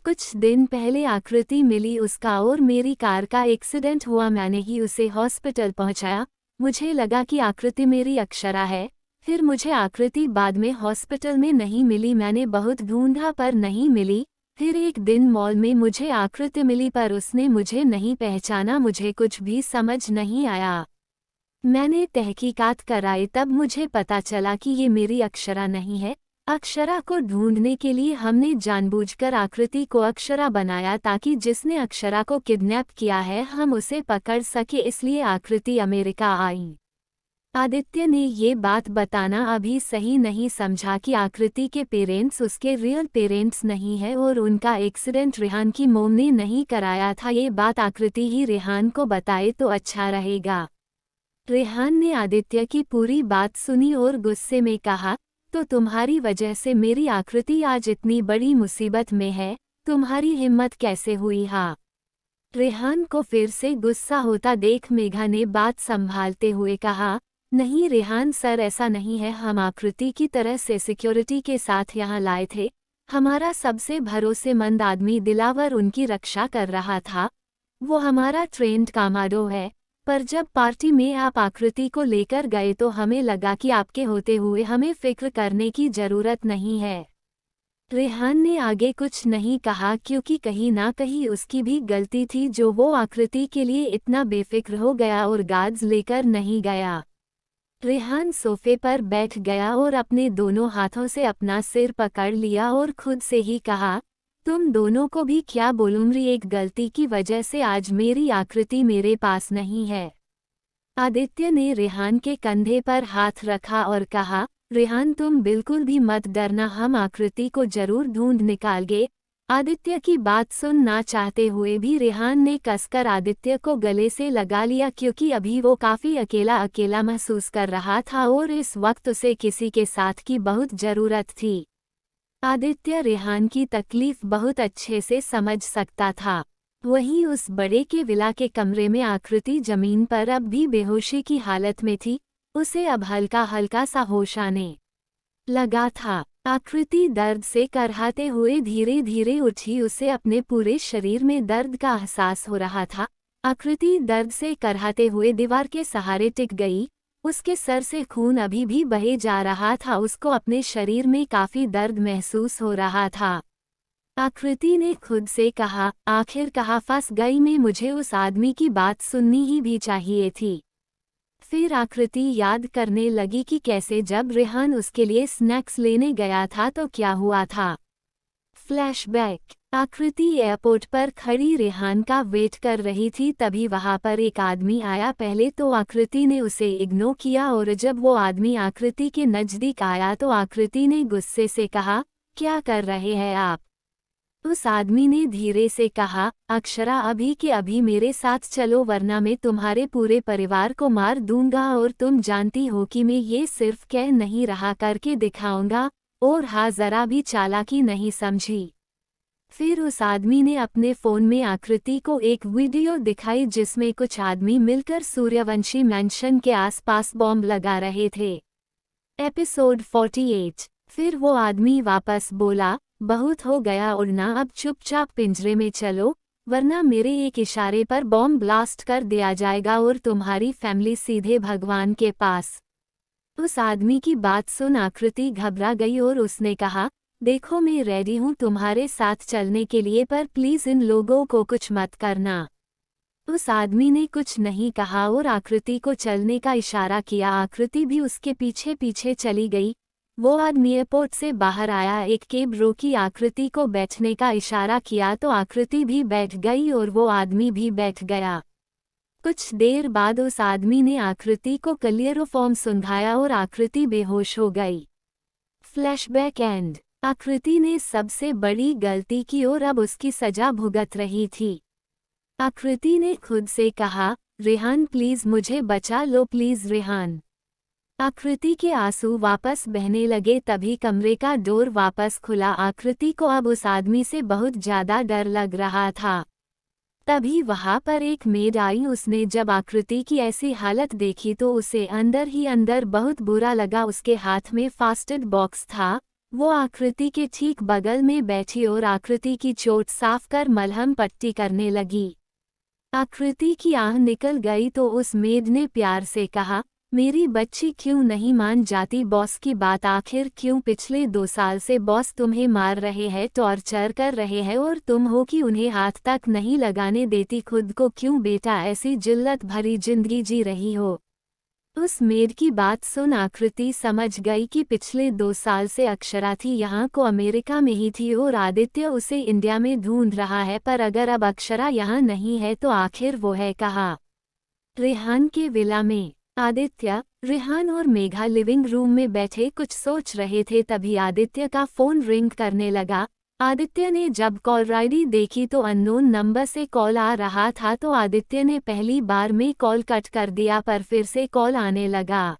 कुछ दिन पहले आकृति मिली, उसका और मेरी कार का एक्सीडेंट हुआ, मैंने ही उसे हॉस्पिटल पहुंचाया। मुझे लगा कि आकृति मेरी अक्षरा है, फिर मुझे आकृति बाद में हॉस्पिटल में नहीं मिली। मैंने बहुत ढूंढा पर नहीं मिली। फिर एक दिन मॉल में मुझे आकृति मिली पर उसने मुझे नहीं पहचाना। मुझे कुछ भी समझ नहीं आया। मैंने तहकीकात कराई, तब मुझे पता चला कि ये मेरी अक्षरा नहीं है। अक्षरा को ढूंढने के लिए हमने जानबूझकर आकृति को अक्षरा बनाया ताकि जिसने अक्षरा को किडनैप किया है हम उसे पकड़ सके, इसलिए आकृति अमेरिका आई। आदित्य ने ये बात बताना अभी सही नहीं समझा कि आकृति के पेरेंट्स उसके रियल पेरेंट्स नहीं है और उनका एक्सीडेंट रेहान की मोम ने नहीं कराया था। ये बात आकृति ही रेहान को बताए तो अच्छा रहेगा। रेहान ने आदित्य की पूरी बात सुनी और गुस्से में कहा, तो तुम्हारी वजह से मेरी आकृति आज इतनी बड़ी मुसीबत में है, तुम्हारी हिम्मत कैसे हुई। हाँ। रेहान को फिर से गुस्सा होता देख मेघा ने बात संभालते हुए कहा, नहीं रेहान सर ऐसा नहीं है, हम आकृति की तरह से सिक्योरिटी के साथ यहाँ लाए थे। हमारा सबसे भरोसेमंद आदमी दिलावर उनकी रक्षा कर रहा था। वो हमारा ट्रेंड कमांडो है, पर जब पार्टी में आप आकृति को लेकर गए तो हमें लगा कि आपके होते हुए हमें फिक्र करने की जरूरत नहीं है। रेहान ने आगे कुछ नहीं कहा क्योंकि कहीं ना कहीं उसकी भी गलती थी जो वो आकृति के लिए इतना बेफिक्र हो गया और गार्ड्स लेकर नहीं गया। रेहान सोफे पर बैठ गया और अपने दोनों हाथों से अपना सिर पकड़ लिया और खुद से ही कहा, तुम दोनों को भी क्या बोलूं, एक गलती की वजह से आज मेरी आकृति मेरे पास नहीं है। आदित्य ने रेहान के कंधे पर हाथ रखा और कहा, रेहान तुम बिल्कुल भी मत डरना, हम आकृति को जरूर ढूंढ निकालेंगे। आदित्य की बात सुनना चाहते हुए भी रेहान ने कसकर आदित्य को गले से लगा लिया क्योंकि अभी वो काफी अकेला अकेला महसूस कर रहा था और इस वक्त उसे किसी के साथ की बहुत जरूरत थी। आदित्य रेहान की तकलीफ बहुत अच्छे से समझ सकता था। वहीं उस बड़े के विला के कमरे में आकृति जमीन पर अब भी बेहोशी की हालत में थी। उसे अब हल्का हल्का सा होश आने लगा था। आकृति दर्द से करहाते हुए धीरे धीरे उठी। उसे अपने पूरे शरीर में दर्द का एहसास हो रहा था। आकृति दर्द से करहाते हुए दीवार के सहारे टिक गई। उसके सर से खून अभी भी बहे जा रहा था। उसको अपने शरीर में काफी दर्द महसूस हो रहा था। आकृति ने खुद से कहा, आखिर कहाँ फंस गई मैं, मुझे उस आदमी की बात सुननी ही भी चाहिए थी। फिर आकृति याद करने लगी कि कैसे जब रेहान उसके लिए स्नैक्स लेने गया था तो क्या हुआ था। फ्लैशबैक। आकृति एयरपोर्ट पर खड़ी रेहान का वेट कर रही थी, तभी वहां पर एक आदमी आया। पहले तो आकृति ने उसे इग्नोर किया और जब वो आदमी आकृति के नजदीक आया तो आकृति ने गुस्से से कहा, क्या कर रहे हैं आप। उस आदमी ने धीरे से कहा, अक्षरा अभी के अभी मेरे साथ चलो वरना मैं तुम्हारे पूरे परिवार को मार दूंगा और तुम जानती हो कि मैं ये सिर्फ कह नहीं रहा, करके दिखाऊंगा। और हाँ, जरा भी चालाकी नहीं समझी। फिर उस आदमी ने अपने फोन में आकृति को एक वीडियो दिखाई जिसमें कुछ आदमी मिलकर सूर्यवंशी मैंशन के आसपास बॉम्ब लगा रहे थे। एपिसोड 48। फिर वो आदमी वापस बोला, बहुत हो गया उड़ना, अब चुपचाप पिंजरे में चलो वरना मेरे एक इशारे पर बॉम्ब ब्लास्ट कर दिया जाएगा और तुम्हारी फैमिली सीधे भगवान के पास। उस आदमी की बात सुन आकृति घबरा गई और उसने कहा, देखो मैं रेडी हूँ तुम्हारे साथ चलने के लिए, पर प्लीज इन लोगों को कुछ मत करना। उस आदमी ने कुछ नहीं कहा और आकृति को चलने का इशारा किया। आकृति भी उसके पीछे पीछे चली गई। वो आदमी एयरपोर्ट से बाहर आया, एक कैब रोकी, आकृति को बैठने का इशारा किया तो आकृति भी बैठ गई और वो आदमी भी बैठ गया। कुछ देर बाद उस आदमी ने आकृति को क्लियरोफॉर्म सुंघाया और आकृति बेहोश हो गई। Flashback and. आकृति ने सबसे बड़ी गलती की और अब उसकी सजा भुगत रही थी। आकृति ने खुद से कहा, रेहान प्लीज मुझे बचा लो, प्लीज रेहान। आकृति के आंसू वापस बहने लगे। तभी कमरे का डोर वापस खुला। आकृति को अब उस आदमी से बहुत ज्यादा डर लग रहा था। तभी वहां पर एक मेड आई। उसने जब आकृति की ऐसी हालत देखी तो उसे अंदर ही अंदर बहुत बुरा लगा। उसके हाथ में फास्टेड बॉक्स था। वो आकृति के ठीक बगल में बैठी और आकृति की चोट साफ कर मलहम पट्टी करने लगी। आकृति की आंख निकल गई तो उस मेड ने प्यार से कहा, मेरी बच्ची क्यों नहीं मान जाती बॉस की बात, आखिर क्यों पिछले 2 साल से बॉस तुम्हें मार रहे हैं, टॉर्चर कर रहे हैं और तुम हो कि उन्हें हाथ तक नहीं लगाने देती, खुद को क्यों बेटा ऐसी जिल्लत भरी जिंदगी जी रही हो। उस मेड की बात सुन आकृति समझ गई कि पिछले 2 साल से अक्षरा थी यहाँ को अमेरिका में ही थी और आदित्य उसे इंडिया में ढूंढ रहा है, पर अगर अब अक्षरा यहाँ नहीं है तो आखिर वो है कहाँ। रेहान के विला में आदित्य, रेहान और मेघा लिविंग रूम में बैठे कुछ सोच रहे थे। तभी आदित्य का फोन रिंग करने लगा। आदित्य ने जब कॉल आईडी देखी तो अननोन नंबर से कॉल आ रहा था तो आदित्य ने पहली बार में कॉल कट कर दिया, पर फिर से कॉल आने लगा।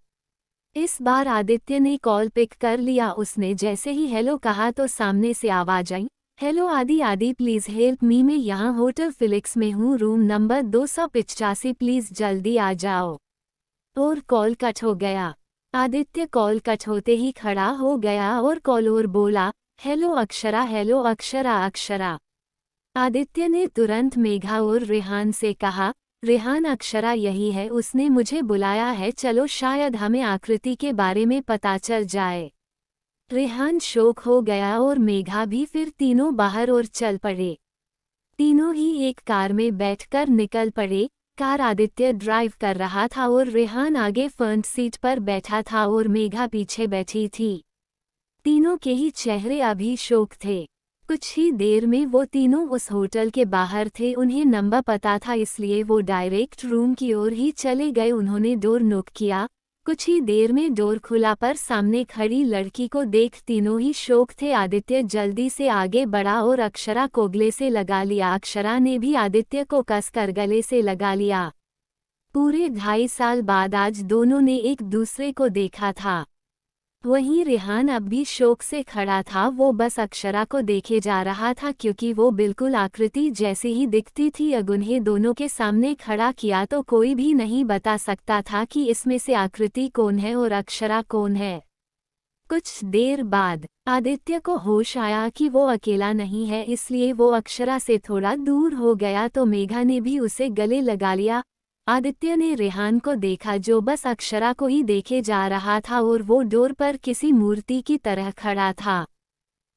इस बार आदित्य ने कॉल पिक कर लिया। उसने जैसे ही हेलो कहा तो सामने से आवाज आई, हेलो आदि, आदि प्लीज हेल्प मी, मैं यहाँ होटल फिलिक्स में हूँ, रूम नंबर 285, प्लीज जल्दी आ जाओ। और कॉल कट हो गया। आदित्य कॉल कट होते ही खड़ा हो गया और कॉल और बोला, हेलो अक्षरा, हेलो अक्षरा, अक्षरा। आदित्य ने तुरंत मेघा और रेहान से कहा, रेहान अक्षरा यही है, उसने मुझे बुलाया है, चलो शायद हमें आकृति के बारे में पता चल जाए। रेहान शौक हो गया और मेघा भी। फिर तीनों बाहर और चल पड़े। तीनों ही एक कार में बैठकर निकल पड़े। कार आदित्य ड्राइव कर रहा था और रेहान आगे फ्रंट सीट पर बैठा था और मेघा पीछे बैठी थी। तीनों के ही चेहरे अभी शोक थे। कुछ ही देर में वो तीनों उस होटल के बाहर थे। उन्हें नंबर पता था, इसलिए वो डायरेक्ट रूम की ओर ही चले गए। उन्होंने डोर नॉक किया। कुछ ही देर में डोर खुला पर सामने खड़ी लड़की को देख तीनों ही शौक थे। आदित्य जल्दी से आगे बढ़ा और अक्षरा को गले से लगा लिया। अक्षरा ने भी आदित्य को कसकर गले से लगा लिया। पूरे 2.5 साल बाद आज दोनों ने एक दूसरे को देखा था। वहीं रेहान अब भी शौक से खड़ा था। वो बस अक्षरा को देखे जा रहा था क्योंकि वो बिल्कुल आकृति जैसी ही दिखती थी। अब उन्हें दोनों के सामने खड़ा किया तो कोई भी नहीं बता सकता था कि इसमें से आकृति कौन है और अक्षरा कौन है। कुछ देर बाद आदित्य को होश आया कि वो अकेला नहीं है, इसलिए वो अक्षरा से थोड़ा दूर हो गया तो मेघा ने भी उसे गले लगा लिया। आदित्य ने रेहान को देखा जो बस अक्षरा को ही देखे जा रहा था और वो डोर पर किसी मूर्ति की तरह खड़ा था।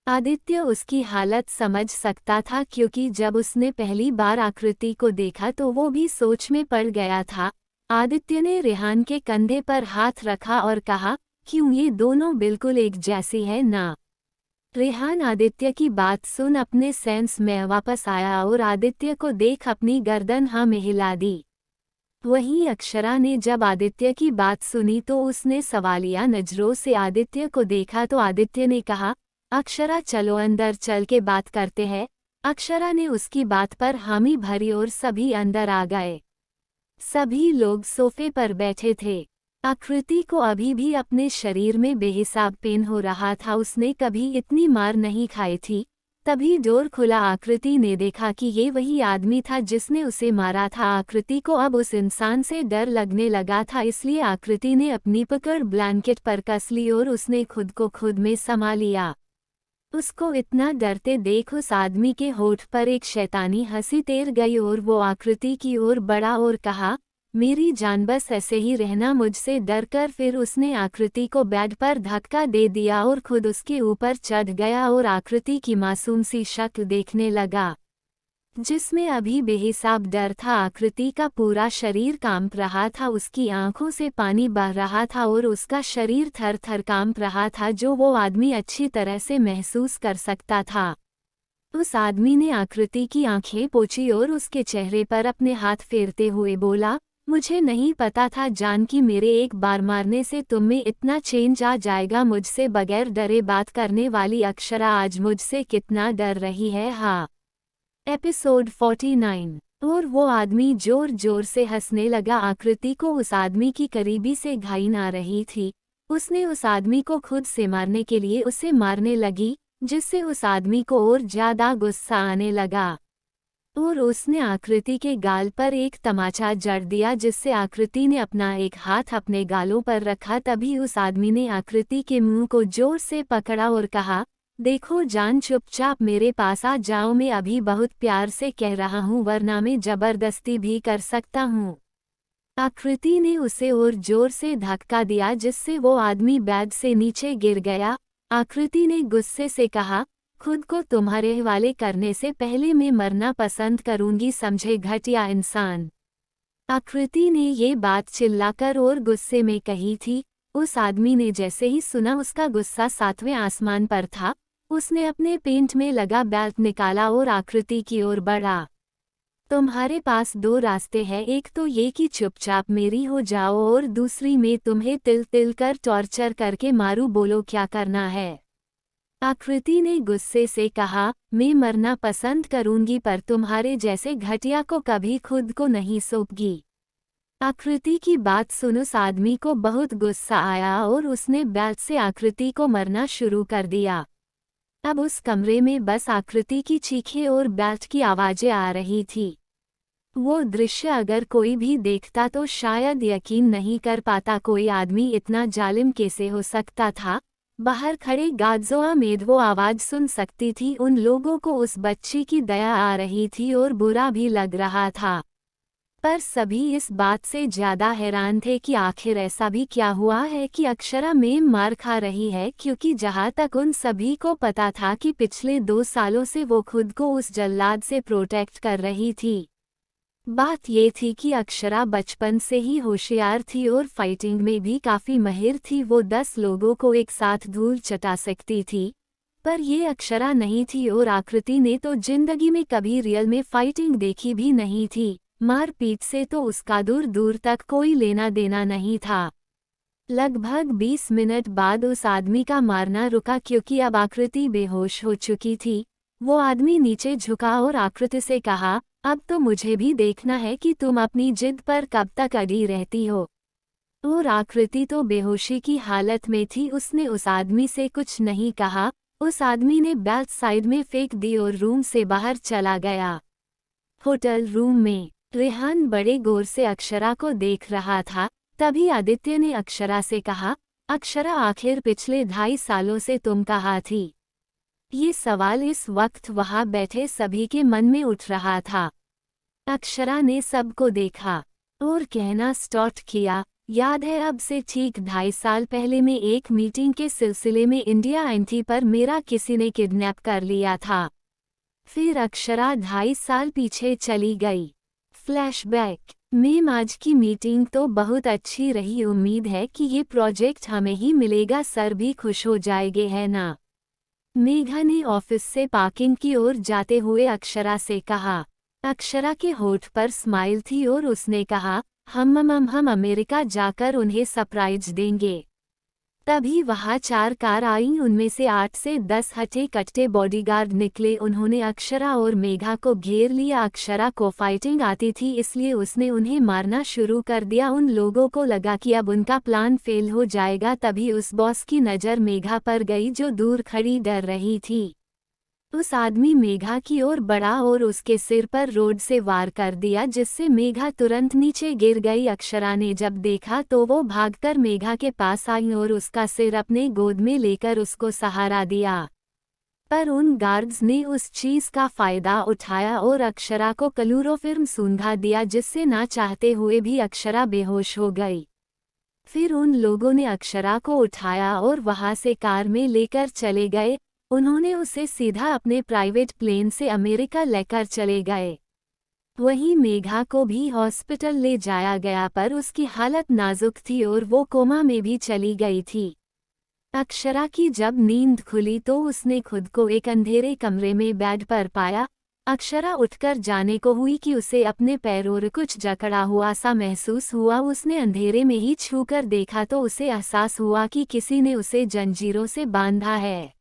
आदित्य उसकी हालत समझ सकता था क्योंकि जब उसने पहली बार आकृति को देखा तो वो भी सोच में पड़ गया था। आदित्य ने रेहान के कंधे पर हाथ रखा और कहा, क्यों ये दोनों बिल्कुल एक जैसी है ना। रेहान आदित्य की बात सुन अपने सेंस में वापस आया और आदित्य को देख अपनी गर्दन हाँ में हिला दी। वहीं अक्षरा ने जब आदित्य की बात सुनी तो उसने सवालिया नजरों से आदित्य को देखा तो आदित्य ने कहा, अक्षरा चलो अंदर चल के बात करते हैं। अक्षरा ने उसकी बात पर हामी भरी और सभी अंदर आ गए। सभी लोग सोफे पर बैठे थे। आकृति को अभी भी अपने शरीर में बेहिसाब पेन हो रहा था। उसने कभी इतनी मार नहीं खाई थी। तभी डोर खुला। आकृति ने देखा कि ये वही आदमी था जिसने उसे मारा था। आकृति को अब उस इंसान से डर लगने लगा था, इसलिए आकृति ने अपनी पकड़ ब्लैंकेट पर कस ली और उसने खुद को खुद में समा लिया। उसको इतना डरते देख उस आदमी के होठ पर एक शैतानी हंसी तैर गई और वो आकृति की ओर बढ़ा और कहा, मेरी जान बस ऐसे ही रहना मुझसे डर कर। फिर उसने आकृति को बेड पर धक्का दे दिया और खुद उसके ऊपर चढ़ गया और आकृति की मासूम सी शक्ल देखने लगा जिसमें अभी बेहिसाब डर था। आकृति का पूरा शरीर कांप रहा था। उसकी आंखों से पानी बह रहा था और उसका शरीर थर थर कांप रहा था, जो वो आदमी अच्छी तरह से महसूस कर सकता था। उस आदमी ने आकृति की आंखें पोंछी और उसके चेहरे पर अपने हाथ फेरते हुए बोला, मुझे नहीं पता था जान कि मेरे एक बार मारने से तुम में इतना चेंज आ जाएगा। मुझसे बगैर डरे बात करने वाली अक्षरा आज मुझसे कितना डर रही है। हाँ। एपिसोड 49। और वो आदमी जोर जोर से हंसने लगा। आकृति को उस आदमी की करीबी से घाइन आ रही थी। उसने उस आदमी को खुद से मारने के लिए उसे मारने लगी, जिससे उस आदमी को और ज्यादा गुस्सा आने लगा और उसने आकृति के गाल पर एक तमाचा जड़ दिया, जिससे आकृति ने अपना एक हाथ अपने गालों पर रखा। तभी उस आदमी ने आकृति के मुंह को जोर से पकड़ा और कहा, देखो जान, चुपचाप मेरे पास आ जाओ। मैं अभी बहुत प्यार से कह रहा हूँ, वरना मैं जबरदस्ती भी कर सकता हूँ। आकृति ने उसे और जोर से धक्का दिया, जिससे वो आदमी बेड से नीचे गिर गया। आकृति ने गुस्से से कहा, खुद को तुम्हारे हवाले करने से पहले मैं मरना पसंद करूंगी, समझे घटिया इंसान। आकृति ने ये बात चिल्लाकर और गुस्से में कही थी। उस आदमी ने जैसे ही सुना उसका गुस्सा 7वें आसमान पर था। उसने अपने पेंट में लगा बेल्ट निकाला और आकृति की ओर बढ़ा। तुम्हारे पास 2 रास्ते हैं, एक तो ये कि चुपचाप मेरी हो जाओ और दूसरी में तुम्हें तिल तिल कर टॉर्चर करके मारूं। बोलो क्या करना है। आकृति ने गुस्से से कहा, मैं मरना पसंद करूंगी पर तुम्हारे जैसे घटिया को कभी खुद को नहीं सौंपगी। आकृति की बात सुन उस आदमी को बहुत गुस्सा आया और उसने बेल्ट से आकृति को मरना शुरू कर दिया। अब उस कमरे में बस आकृति की चीखें और बेल्ट की आवाजें आ रही थी। वो दृश्य अगर कोई भी देखता तो शायद यकीन नहीं कर पाता, कोई आदमी इतना जालिम कैसे हो सकता था। बाहर खड़े गार्ड्सों में वो आवाज सुन सकती थी। उन लोगों को उस बच्ची की दया आ रही थी और बुरा भी लग रहा था। पर सभी इस बात से ज्यादा हैरान थे कि आखिर ऐसा भी क्या हुआ है कि अक्षरा मेम मार खा रही है, क्योंकि जहां तक उन सभी को पता था कि पिछले 2 सालों से वो खुद को उस जल्लाद से प्रोटेक्ट कर रही थी। बात ये थी कि अक्षरा बचपन से ही होशियार थी और फाइटिंग में भी काफी माहिर थी। वो 10 लोगों को एक साथ धूल चटा सकती थी, पर ये अक्षरा नहीं थी। और आकृति ने तो जिंदगी में कभी रियल में फाइटिंग देखी भी नहीं थी। मारपीट से तो उसका दूर दूर तक कोई लेना देना नहीं था। लगभग 20 मिनट बाद उस आदमी का मारना रुका, क्योंकि अब आकृति बेहोश हो चुकी थी। वो आदमी नीचे झुका और आकृति से कहा, अब तो मुझे भी देखना है कि तुम अपनी जिद पर कब तक अड़ी रहती हो। और आकृति तो बेहोशी की हालत में थी। उसने उस आदमी से कुछ नहीं कहा। उस आदमी ने बैक साइड में फेंक दी और रूम से बाहर चला गया। होटल रूम में रेहान बड़े गौर से अक्षरा को देख रहा था। तभी आदित्य ने अक्षरा से कहा, अक्षरा, आखिर पिछले 2.5 सालों से तुम कहाँ थी? ये सवाल इस वक्त वहां बैठे सभी के मन में उठ रहा था। अक्षरा ने सबको देखा और कहना स्टार्ट किया, याद है, अब से ठीक 2.5 साल पहले मैं एक मीटिंग के सिलसिले में इंडिया आई थी, पर मेरा किसी ने किडनैप कर लिया था। फिर अक्षरा 2.5 साल पीछे चली गई। फ्लैशबैक। मैम, आज की मीटिंग तो बहुत अच्छी रही। उम्मीद है कि ये प्रोजेक्ट हमें ही मिलेगा। सर भी खुश हो जाएंगे, है ना? मेघा ने ऑफिस से पार्किंग की ओर जाते हुए अक्षरा से कहा। अक्षरा के होठ पर स्माइल थी और उसने कहा, हम अमेरिका जाकर उन्हें सरप्राइज देंगे। तभी वहां 4 कार आईं। उनमें से 8 से 10 हटे कट्टे बॉडीगार्ड निकले। उन्होंने अक्षरा और मेघा को घेर लिया। अक्षरा को फाइटिंग आती थी, इसलिए उसने उन्हें मारना शुरू कर दिया। उन लोगों को लगा कि अब उनका प्लान फेल हो जाएगा। तभी उस बॉस की नज़र मेघा पर गई, जो दूर खड़ी डर रही थी। उस आदमी मेघा की ओर बढ़ा और उसके सिर पर रोड से वार कर दिया, जिससे मेघा तुरंत नीचे गिर गई। अक्षरा ने जब देखा तो वो भागकर मेघा के पास आई और उसका सिर अपने गोद में लेकर उसको सहारा दिया। पर उन गार्ड्स ने उस चीज का फायदा उठाया और अक्षरा को क्लोरोफॉर्म सूंघा दिया, जिससे ना चाहते हुए भी अक्षरा बेहोश हो गई। फिर उन लोगों ने अक्षरा को उठाया और वहां से कार में लेकर चले गए। उन्होंने उसे सीधा अपने प्राइवेट प्लेन से अमेरिका लेकर चले गए। वहीं मेघा को भी हॉस्पिटल ले जाया गया, पर उसकी हालत नाजुक थी और वो कोमा में भी चली गई थी। अक्षरा की जब नींद खुली तो उसने खुद को एक अंधेरे कमरे में बेड पर पाया। अक्षरा उठकर जाने को हुई कि उसे अपने पैरों कुछ जकड़ा हुआ सा महसूस हुआ। उसने अंधेरे में ही छूकर देखा तो उसे एहसास हुआ कि किसी ने उसे जंजीरों से बांधा है।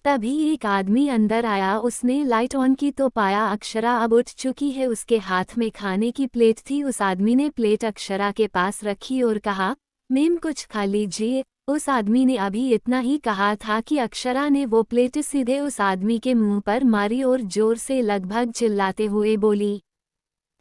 तभी एक आदमी अंदर आया। उसने लाइट ऑन की तो पाया अक्षरा अब उठ चुकी है। उसके हाथ में खाने की प्लेट थी। उस आदमी ने प्लेट अक्षरा के पास रखी और कहा, मैम, कुछ खा लीजिए। उस आदमी ने अभी इतना ही कहा था कि अक्षरा ने वो प्लेट सीधे उस आदमी के मुंह पर मारी और जोर से लगभग चिल्लाते हुए बोली,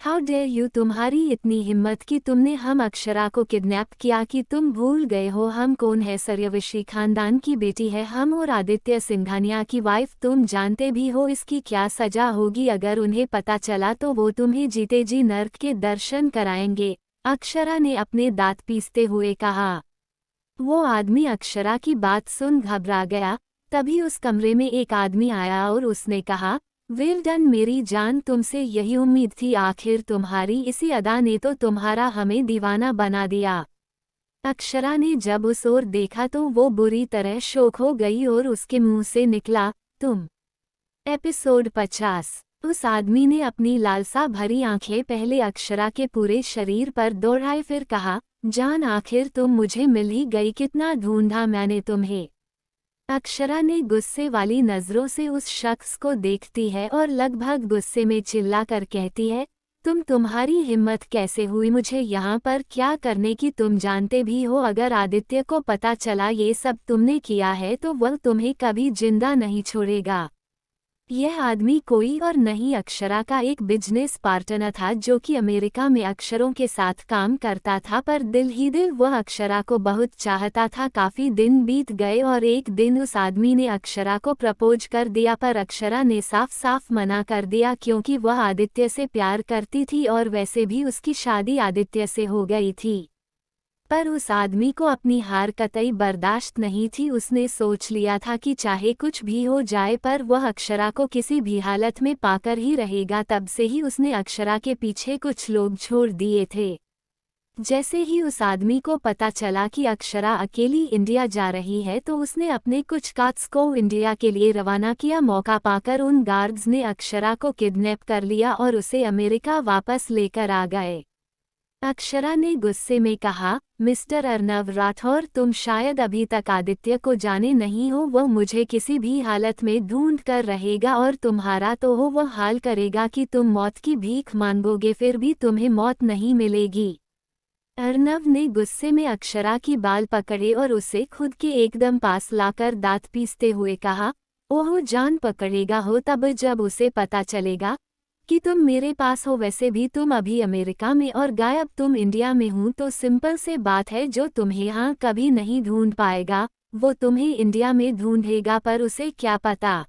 हाउ डेयर यू, तुम्हारी इतनी हिम्मत कि तुमने हम अक्षरा को किडनैप किया? कि तुम भूल गए हो हम कौन है? सूर्यवंशी खानदान की बेटी है हम, और आदित्य सिंघानिया की वाइफ। तुम जानते भी हो इसकी क्या सजा होगी। अगर उन्हें पता चला तो वो तुम्हें जीते जी नर्क के दर्शन कराएंगे। अक्षरा ने अपने दांत पीसते हुए कहा। वो आदमी अक्षरा की बात सुन घबरा गया। तभी उस कमरे में एक आदमी आया और उसने कहा, वेल डन मेरी जान, तुमसे यही उम्मीद थी। आखिर तुम्हारी इसी अदा ने तो तुम्हारा हमें दीवाना बना दिया। अक्षरा ने जब उस ओर देखा तो वो बुरी तरह शौक हो गई और उसके मुंह से निकला, तुम। एपिसोड 50। उस आदमी ने अपनी लालसा भरी आंखें पहले अक्षरा के पूरे शरीर पर दौड़ाए, फिर कहा, जान, आखिर तुम मुझे मिल ही गई। कितना ढूंढा मैंने तुम्हें। अक्षरा ने गुस्से वाली नज़रों से उस शख्स को देखती है और लगभग गुस्से में चिल्लाकर कहती है, तुम्हारी हिम्मत कैसे हुई मुझे यहाँ पर क्या करने की? तुम जानते भी हो अगर आदित्य को पता चला ये सब तुमने किया है तो वह तुम्हें कभी जिंदा नहीं छोड़ेगा। यह आदमी कोई और नहीं अक्षरा का एक बिजनेस पार्टनर था जो कि अमेरिका में अक्षरों के साथ काम करता था, पर दिल ही दिल वह अक्षरा को बहुत चाहता था। काफी दिन बीत गए और एक दिन उस आदमी ने अक्षरा को प्रपोज कर दिया, पर अक्षरा ने साफ साफ मना कर दिया क्योंकि वह आदित्य से प्यार करती थी और वैसे भी उसकी शादी आदित्य से हो गई थी। पर उस आदमी को अपनी हार कतई बर्दाश्त नहीं थी। उसने सोच लिया था कि चाहे कुछ भी हो जाए पर वह अक्षरा को किसी भी हालत में पाकर ही रहेगा। तब से ही उसने अक्षरा के पीछे कुछ लोग छोड़ दिए थे। जैसे ही उस आदमी को पता चला कि अक्षरा अकेली इंडिया जा रही है तो उसने अपने कुछ गार्ड्स को इंडिया के लिए रवाना किया। मौका पाकर उन गार्ड्स ने अक्षरा को किडनैप कर लिया और उसे अमेरिका वापस लेकर आ गए। अक्षरा ने गुस्से में कहा, मिस्टर अर्नव राठौर, तुम शायद अभी तक आदित्य को जाने नहीं हो। वह मुझे किसी भी हालत में ढूंढ कर रहेगा और तुम्हारा तो हो वह हाल करेगा कि तुम मौत की भीख मांगोगे, फिर भी तुम्हें मौत नहीं मिलेगी। अर्नव ने गुस्से में अक्षरा की बाल पकड़े और उसे खुद के एकदम पास लाकर दांत पीसते हुए कहा, ओह जान पकड़ेगा हो तब जब उसे पता चलेगा कि तुम मेरे पास हो। वैसे भी तुम अभी अमेरिका में और गायब तुम इंडिया में हूँ, तो सिंपल से बात है, जो तुम्हें यहाँ कभी नहीं ढूंढ पाएगा वो तुम्हें इंडिया में ढूंढेगा। पर उसे क्या पता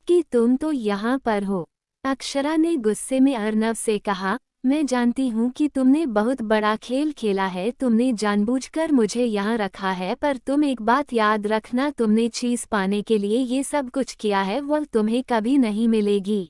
कि तुम तो यहाँ पर हो। अक्षरा ने गुस्से में अर्नव से कहा, मैं जानती हूँ कि तुमने बहुत बड़ा खेल खेला है, तुमने जानबूझकर मुझे यहाँ रखा है, पर तुम एक बात याद रखना, तुमने चीज पाने के लिए ये सब कुछ किया है वह तुम्हें कभी नहीं मिलेगी।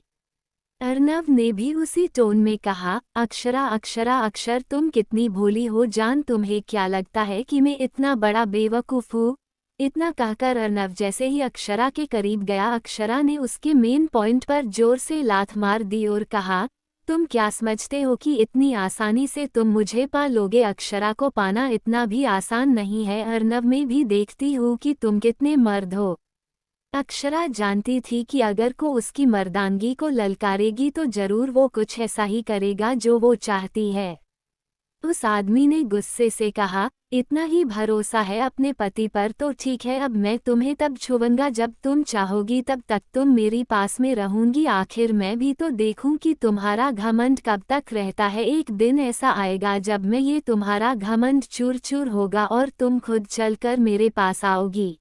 अर्नव ने भी उसी टोन में कहा, अक्षर तुम कितनी भोली हो जान, तुम्हें क्या लगता है कि मैं इतना बड़ा बेवकूफ़ हूँ। इतना कहकर अर्नव जैसे ही अक्षरा के करीब गया, अक्षरा ने उसके मेन पॉइंट पर जोर से लात मार दी और कहा, तुम क्या समझते हो कि इतनी आसानी से तुम मुझे पा लोगे? अक्षरा को पाना इतना भी आसान नहीं है। अर्नव, मैं भी देखती हूँ कि तुम कितने मर्द हो। अक्षरा जानती थी कि अगर को उसकी मर्दानगी को ललकारेगी तो जरूर वो कुछ ऐसा ही करेगा जो वो चाहती है। उस आदमी ने गुस्से से कहा, इतना ही भरोसा है अपने पति पर तो ठीक है, अब मैं तुम्हें तब छूऊंगा जब तुम चाहोगी, तब तक तुम मेरी पास में रहूंगी। आखिर मैं भी तो देखूं कि तुम्हारा घमंड कब तक रहता है। एक दिन ऐसा आएगा जब मैं ये तुम्हारा घमंड चूर चूर होगा और तुम खुद चलकर मेरे पास आओगी।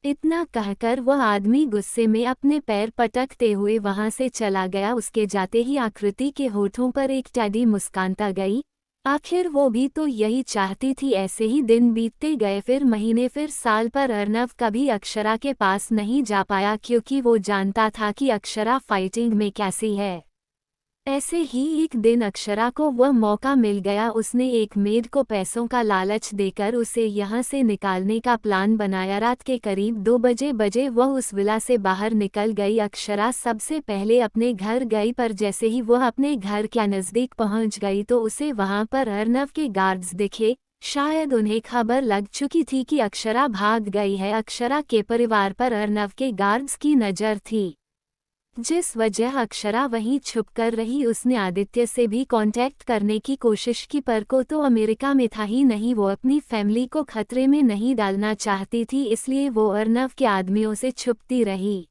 इतना कहकर वह आदमी गुस्से में अपने पैर पटकते हुए वहां से चला गया। उसके जाते ही आकृति के होठों पर एक टेढ़ी मुस्कान आ गई। आखिर वो भी तो यही चाहती थी। ऐसे ही दिन बीतते गए, फिर महीने, फिर साल, पर अर्नव कभी अक्षरा के पास नहीं जा पाया क्योंकि वो जानता था कि अक्षरा फाइटिंग में कैसी है। ऐसे ही एक दिन अक्षरा को वह मौका मिल गया। उसने एक मेड को पैसों का लालच देकर उसे यहाँ से निकालने का प्लान बनाया। रात के करीब 2 बजे वह उस विला से बाहर निकल गई। अक्षरा सबसे पहले अपने घर गई, पर जैसे ही वह अपने घर के नज़दीक पहुँच गई तो उसे वहाँ पर अर्नव के गार्ड्स दिखे। शायद उन्हें खबर लग चुकी थी कि अक्षरा भाग गई है। अक्षरा के परिवार पर अर्नव के गार्ड्स की नज़र थी, जिस वजह अक्षरा वहीं छुप कर रही। उसने आदित्य से भी कांटेक्ट करने की कोशिश की, पर को तो अमेरिका में था ही नहीं। वो अपनी फैमिली को खतरे में नहीं डालना चाहती थी, इसलिए वो अर्नव के आदमियों से छुपती रही।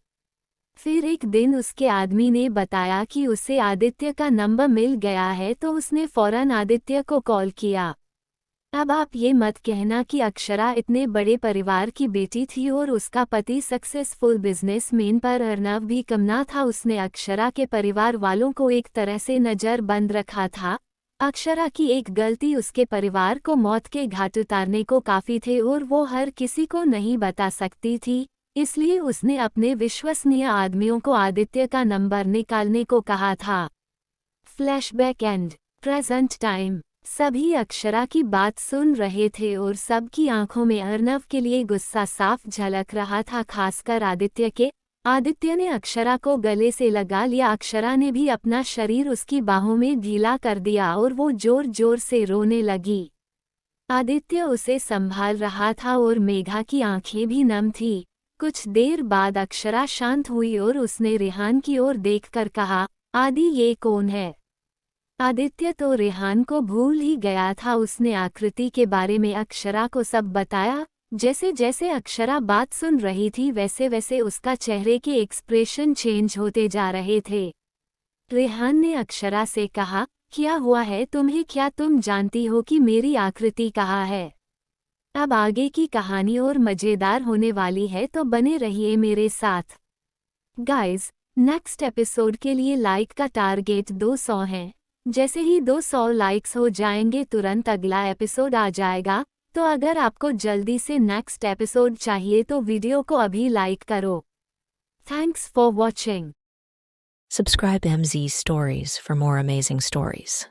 फिर एक दिन उसके आदमी ने बताया कि उसे आदित्य का नंबर मिल गया है, तो उसने फौरन आदित्य को कॉल किया। अब आप ये मत कहना कि अक्षरा इतने बड़े परिवार की बेटी थी और उसका पति सक्सेसफुल बिजनेसमैन, पर अर्नव भी कम ना था। उसने अक्षरा के परिवार वालों को एक तरह से नज़र बंद रखा था। अक्षरा की एक गलती उसके परिवार को मौत के घाट उतारने को काफ़ी थे और वो हर किसी को नहीं बता सकती थी, इसलिए उसने अपने विश्वसनीय आदमियों को आदित्य का नंबर निकालने को कहा था। Flashback and present time. सभी अक्षरा की बात सुन रहे थे और सबकी आंखों में अर्नव के लिए गुस्सा साफ झलक रहा था, खासकर आदित्य के। आदित्य ने अक्षरा को गले से लगा लिया। अक्षरा ने भी अपना शरीर उसकी बाहों में ढीला कर दिया और वो जोर जोर से रोने लगी। आदित्य उसे संभाल रहा था और मेघा की आंखें भी नम थी। कुछ देर बाद अक्षरा शांत हुई और उसने रेहान की ओर देखकर कहा, आदि ये कौन है? आदित्य तो रेहान को भूल ही गया था। उसने आकृति के बारे में अक्षरा को सब बताया। जैसे जैसे अक्षरा बात सुन रही थी वैसे वैसे उसका चेहरे के एक्सप्रेशन चेंज होते जा रहे थे। रेहान ने अक्षरा से कहा, क्या हुआ है तुम्हें? क्या तुम जानती हो कि मेरी आकृति कहाँ है? अब आगे की कहानी और मज़ेदार होने वाली है, तो बने रहिए मेरे साथ। गाइस, नेक्स्ट एपिसोड के लिए लाइक का टारगेट 200 है। जैसे ही 200 लाइक्स हो जाएंगे तुरंत अगला एपिसोड आ जाएगा। तो अगर आपको जल्दी से नेक्स्ट एपिसोड चाहिए तो वीडियो को अभी लाइक करो। Thanks for watching. Subscribe MZ Stories for more amazing stories.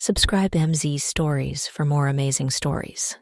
Subscribe MZ Stories for more amazing stories.